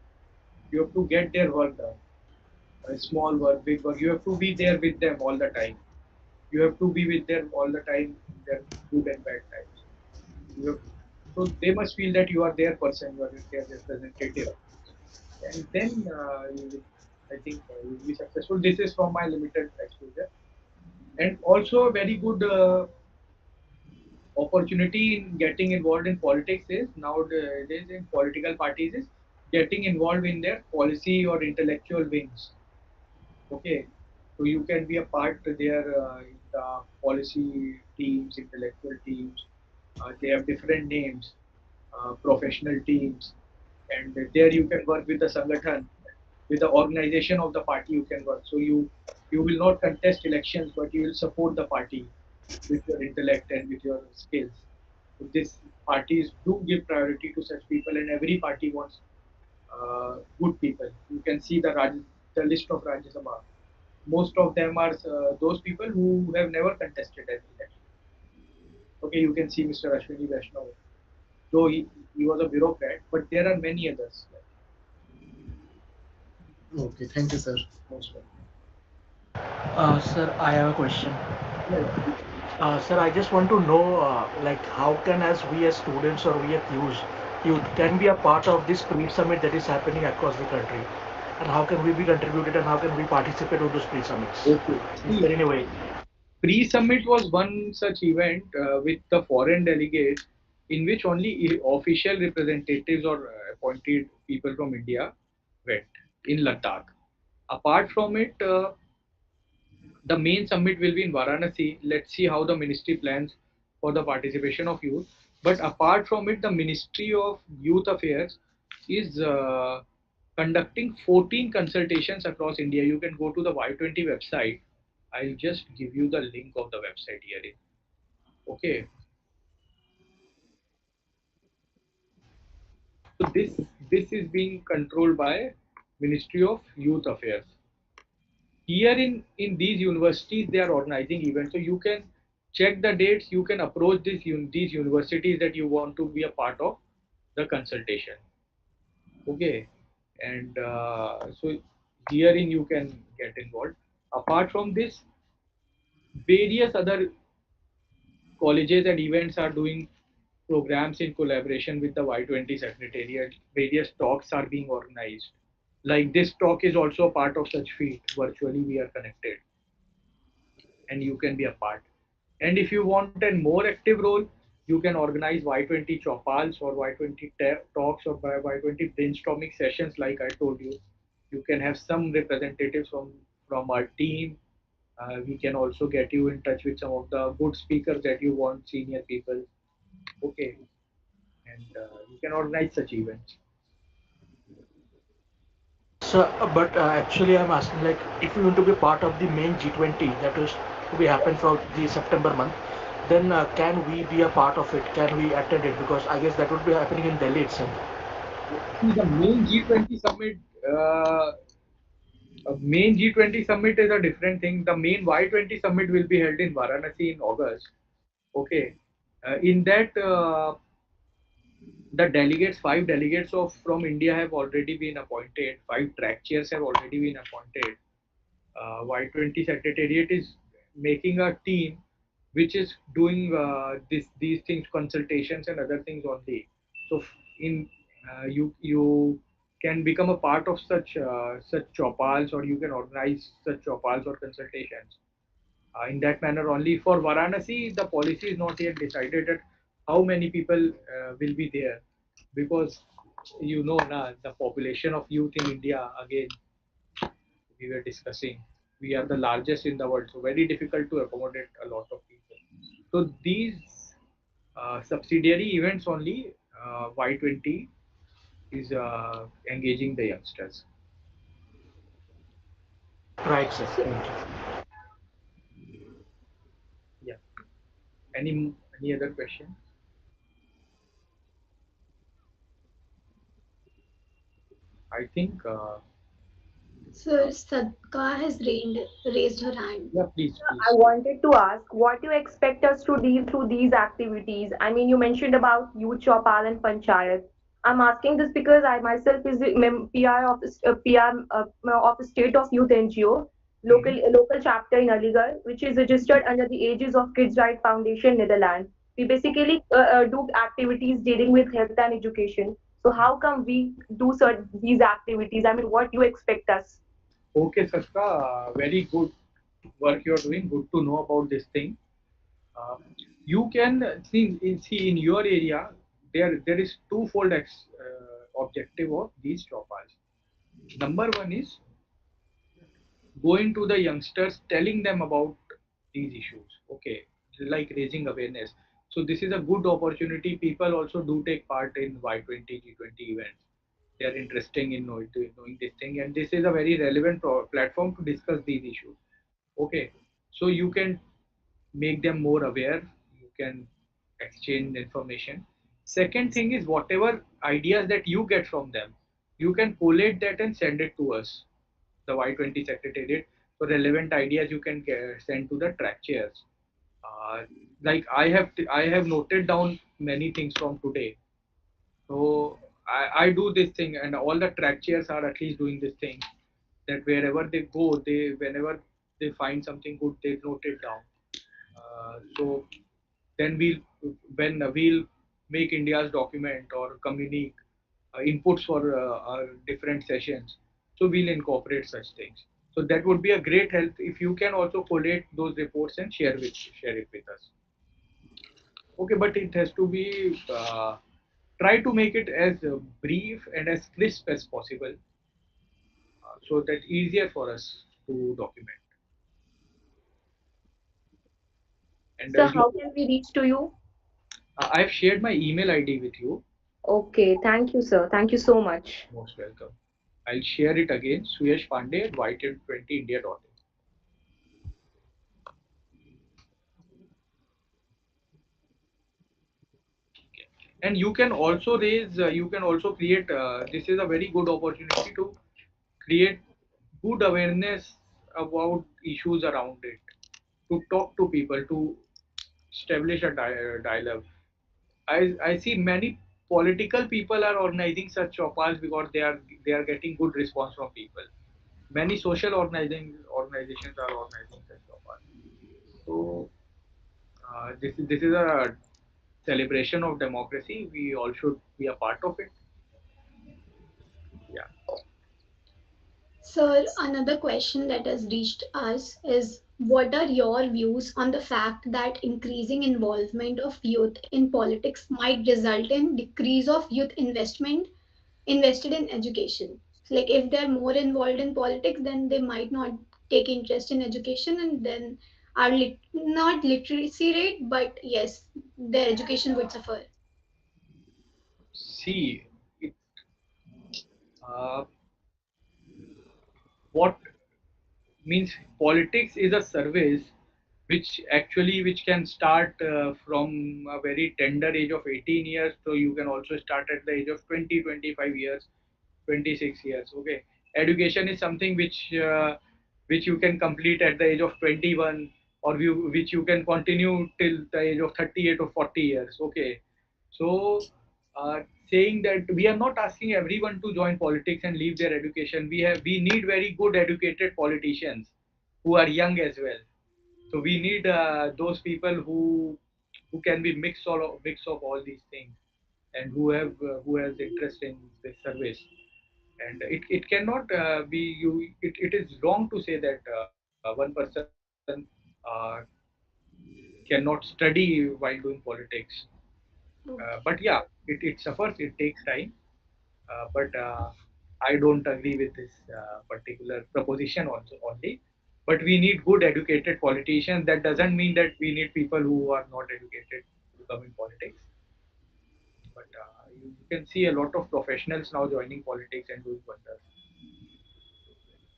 You have to get their work done. Small work, big work. You have to be there with them all the time. You have to be with them all the time in their good and bad times. You have, so they must feel that you are their person, you are their representative, and then I think you will be successful. This is from my limited exposure, and also a very good opportunity in getting involved in politics is nowadays in political parties is getting involved in their policy or intellectual wings. Okay, so you can be a part there in the policy teams, intellectual teams. They have different names, professional teams, and there you can work with the sangathan, with the organization of the party. You can work. So you will not contest elections, but you will support the party with your intellect and with your skills. So this parties do give priority to such people, and every party wants good people. You can see the list of Rajya Sabha. Most of them are those people who have never contested an election. Okay, you can see Mr. Ashwini Vaishnav, though he was a bureaucrat, but there are many others. Okay, thank you, sir. Most of them. sir, I have a question. Yes. Sir, I just want to know, like, how can as we as students or we as youth can be a part of this pre-summit that is happening across the country, and how can we be contributed and how can we participate in those pre-summits? Okay. Is there any way? Pre-summit was one such event with the foreign delegates in which only official representatives or appointed people from India went in Ladakh. Apart from it, the main summit will be in Varanasi. Let's see how the ministry plans for the participation of youth. But apart from it, the Ministry of Youth Affairs is conducting 14 consultations across India. You can go to the Y20 website. I'll just give you the link of the website here. Okay. So this is being controlled by Ministry of Youth Affairs. Here in these universities they are organizing events, so you can check the dates. You can approach these universities that you want to be a part of the consultation. Okay, and so herein you can get involved. Apart from this, various other colleges and events are doing programs in collaboration with the Y20 Secretariat. Various talks are being organized. Like this talk is also a part of such feat. Virtually, we are connected, and you can be a part. And if you want a more active role, you can organize Y20 chopals or Y20 talks or Y20 brainstorming sessions, like I told you. You can have some representatives from our team. We can also get you in touch with some of the good speakers that you want, senior people. Okay, and you can organize such events. So, but actually, I'm asking like if we want to be part of the main G20 that is to be happen for the September month, then can we be a part of it? Can we attend it? Because I guess that would be happening in Delhi itself. See, the main G20 summit, main G20 summit is a different thing. The main Y20 summit will be held in Varanasi in August. Okay, in that the delegates, 5 delegates of from India have already been appointed. 5 track chairs have already been appointed. Y20 Secretariat is making a team which is doing these things, consultations and other things only. So in you can become a part of such chopals, or you can organize such chopals or consultations. In that manner only. For Varanasi, the policy is not yet decided at how many people will be there, because the population of youth in India, again we were discussing, we are the largest in the world, so very difficult to accommodate a lot of people. So these subsidiary events only, Y20 is engaging the youngsters. Right, sir. So, Thank you. Yeah. Any other question? I think Sir Sadka has raised her hand. yeah, please, I please. wanted to ask what you expect us to do through these activities. I mean, you mentioned about youth chopal and panchayat. I'm asking this because I myself is the PR of of the state of youth NGO, Mhm. local chapter in Aligarh, which is registered under the Ages of Kids Right Foundation, Netherlands. We basically do activities dealing with health and education. So how come we do these activities? I mean, what you expect us? Okay, Satka, very good work you're doing. Good to know about this thing. Uh, you can see in your area, there is twofold objective of these chopars. Number one is going to the youngsters, telling them about these issues. Okay, like raising awareness. So this is a good opportunity. People also do take part in Y20 G20 events. They are interested in knowing this thing, and this is a very relevant platform to discuss these issues. Okay, so you can make them more aware. You can exchange information. Second thing is, whatever ideas that you get from them, you can collate that and send it to us, the Y20 Secretariat. So relevant ideas you can send to the track chairs. Uh, like I have noted down many things from today. So I do this thing, and all the track chairs are at least doing this thing. That wherever they go, they whenever they find something good, they note it down. So then we'll make India's document or communique inputs for our different sessions. So we'll incorporate such things. So that would be a great help if you can also collate those reports and share it with us. Okay, but it has to be try to make it as brief and as crisp as possible, so that easier for us to document. And So how can we reach to you? I've shared my email ID with you. Okay, thank you, sir. Thank you so much. Most welcome. I'll share it again. Suyash Pande at white20india.in. And you can also you can also create, this is a very good opportunity to create good awareness about issues around it, to talk to people, to establish a dialogue. I see many political people are organizing such chopals because they are getting good response from people. Many social organizations are organizing such chopals. So this is a celebration of democracy. We all should be a part of it. Yeah. Sir, another question that has reached us is what are your views on the fact that increasing involvement of youth in politics might result in decrease of youth investment invested in education? Like if they're more involved in politics, then they might not take interest in education, and then our not literacy rate, but yes, their education would suffer. See, it, uh, what means politics is a service which can start from a very tender age of 18 years, so you can also start at the age of 20, 25 years, 26 years. Okay, education is something which you can complete at the age of 21, or which you can continue till the age of 38 or 40 years. Okay, so uh, saying that we are not asking everyone to join politics and leave their education. We need very good educated politicians who are young as well. So we need those people who can be mix of all these things, and who has interest in this service. And it cannot be you. It is wrong to say that one person uh, cannot study while doing politics. But yeah, it suffers. It takes time. But I don't agree with this particular proposition also only. But we need good educated politicians. That doesn't mean that we need people who are not educated to come in politics. But you can see a lot of professionals now joining politics and doing wonders.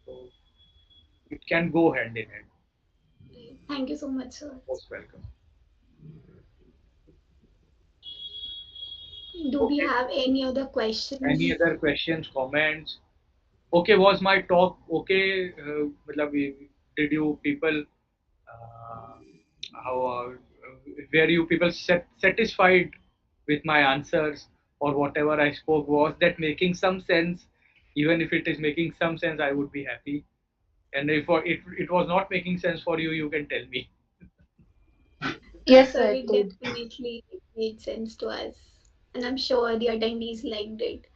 So it can go hand in hand. Thank you so much, sir. Most welcome. Do we Okay. have any other Any questions? other questions, comments? Okay, was my talk okay? मतलब did you people uh, how were you people satisfied with my answers, or whatever I spoke? Was that making some sense? Even if it is making some sense, I would be happy. And if it was not making sense for you, you can tell me. Yes, So sir, it it did. definitely made sense to us, and I'm sure the attendees liked it.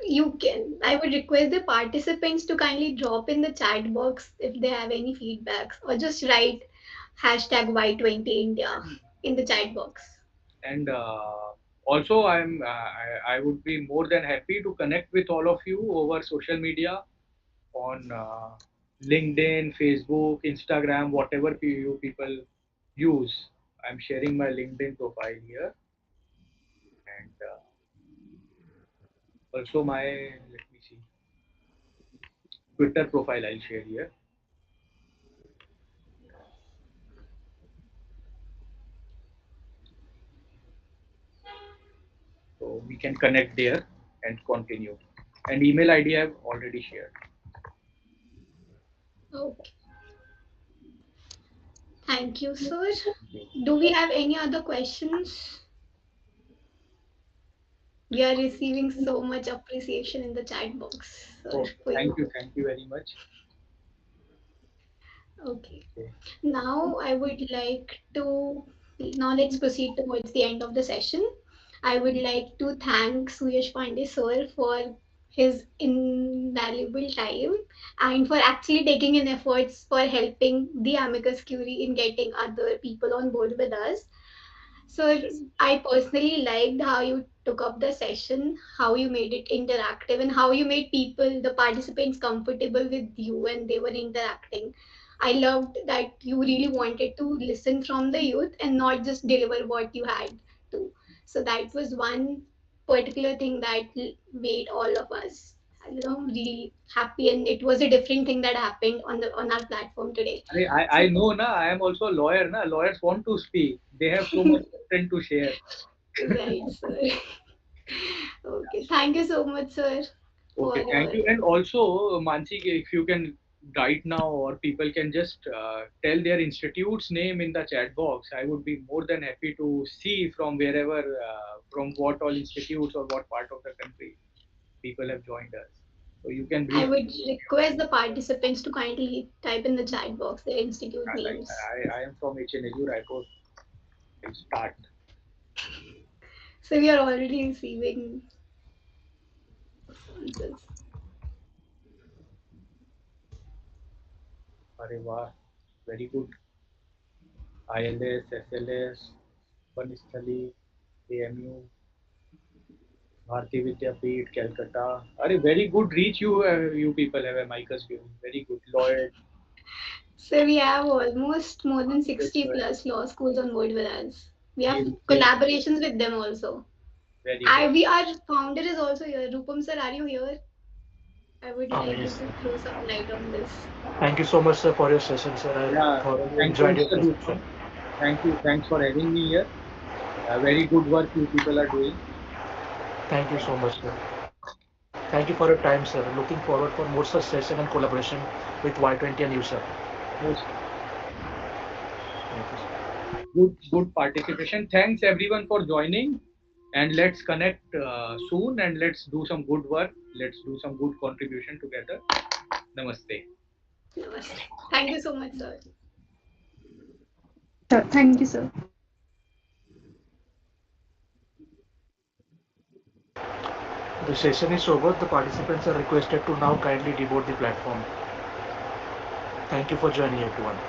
You can. I would request the participants to kindly drop in the chat box if they have any feedbacks, or just write hashtag Y20India in the chat box. And also, I would be more than happy to connect with all of you over social media on LinkedIn, Facebook, Instagram, whatever you people use. I'm sharing my LinkedIn profile here, and also my, let me see, Twitter profile I'll share here. So we can connect there and continue. And email ID I've already shared. Okay. Thank you, sir. Do we have any other questions? We are receiving so much appreciation in the chat box, sir, Okay, for you. thank you very much. Okay. Okay. Now I would like to now let's proceed towards the end of the session. I would like to thank Suyash Pande sir for his invaluable time and for actually taking in efforts for helping the amicus curie in getting other people on board with us. So I personally liked how you took up the session, how you made it interactive, and how you made people, the participants, comfortable with you and they were interacting. I loved that you really wanted to listen from the youth and not just deliver what you had to. So that was one particular thing that made all of us, really happy. And it was a different thing that happened on our platform today. I So know na, I am also a lawyer na. Lawyers want to speak. They have so much content to share. right, sir. Okay, thank you so much, sir, for Okay, thank your. you. And also, Mansi, if you can right now, or people can just tell their institute's name in the chat box, I would be more than happy to see from wherever, from what all institutes or what part of the country people have joined us. So you can I brief. would request the participants to kindly type in the chat box their institute Like names. I am from HNLU Raipur. I'll start. So we are already receiving responses. अरे वाह, very good. ILS, SLS, Vanistali, AMU, Bharati Vidyapeeth, Calcutta. अरे very good reach you people have, Micah's view. Very good. Lloyd, So we have almost more than Yes, 60 sir. plus law schools on board with us. We have He- he- collaborations with them also. Very I good. we our founder is also here. Rupam sir, are you here? I would like you Yes. to throw some light on this. Thank you so much, sir, for your session, sir. I Yeah, thoroughly thank you, enjoyed your Mr. presentation. Rupam. Thank you. Thanks for having me here. Very good work you people are doing. Thank you so much, sir. Thank you for your time, sir. Looking forward for more such session and collaboration with Y20 and you, sir. Most Thank you, sir. good participation. Thanks everyone for joining, and let's connect soon and let's do some good work. Let's do some good contribution together. Namaste. Namaste. Thank you so much, sir. Thank you, sir. The session is over. The participants are requested to now kindly deboard the platform. Thank you for joining, everyone.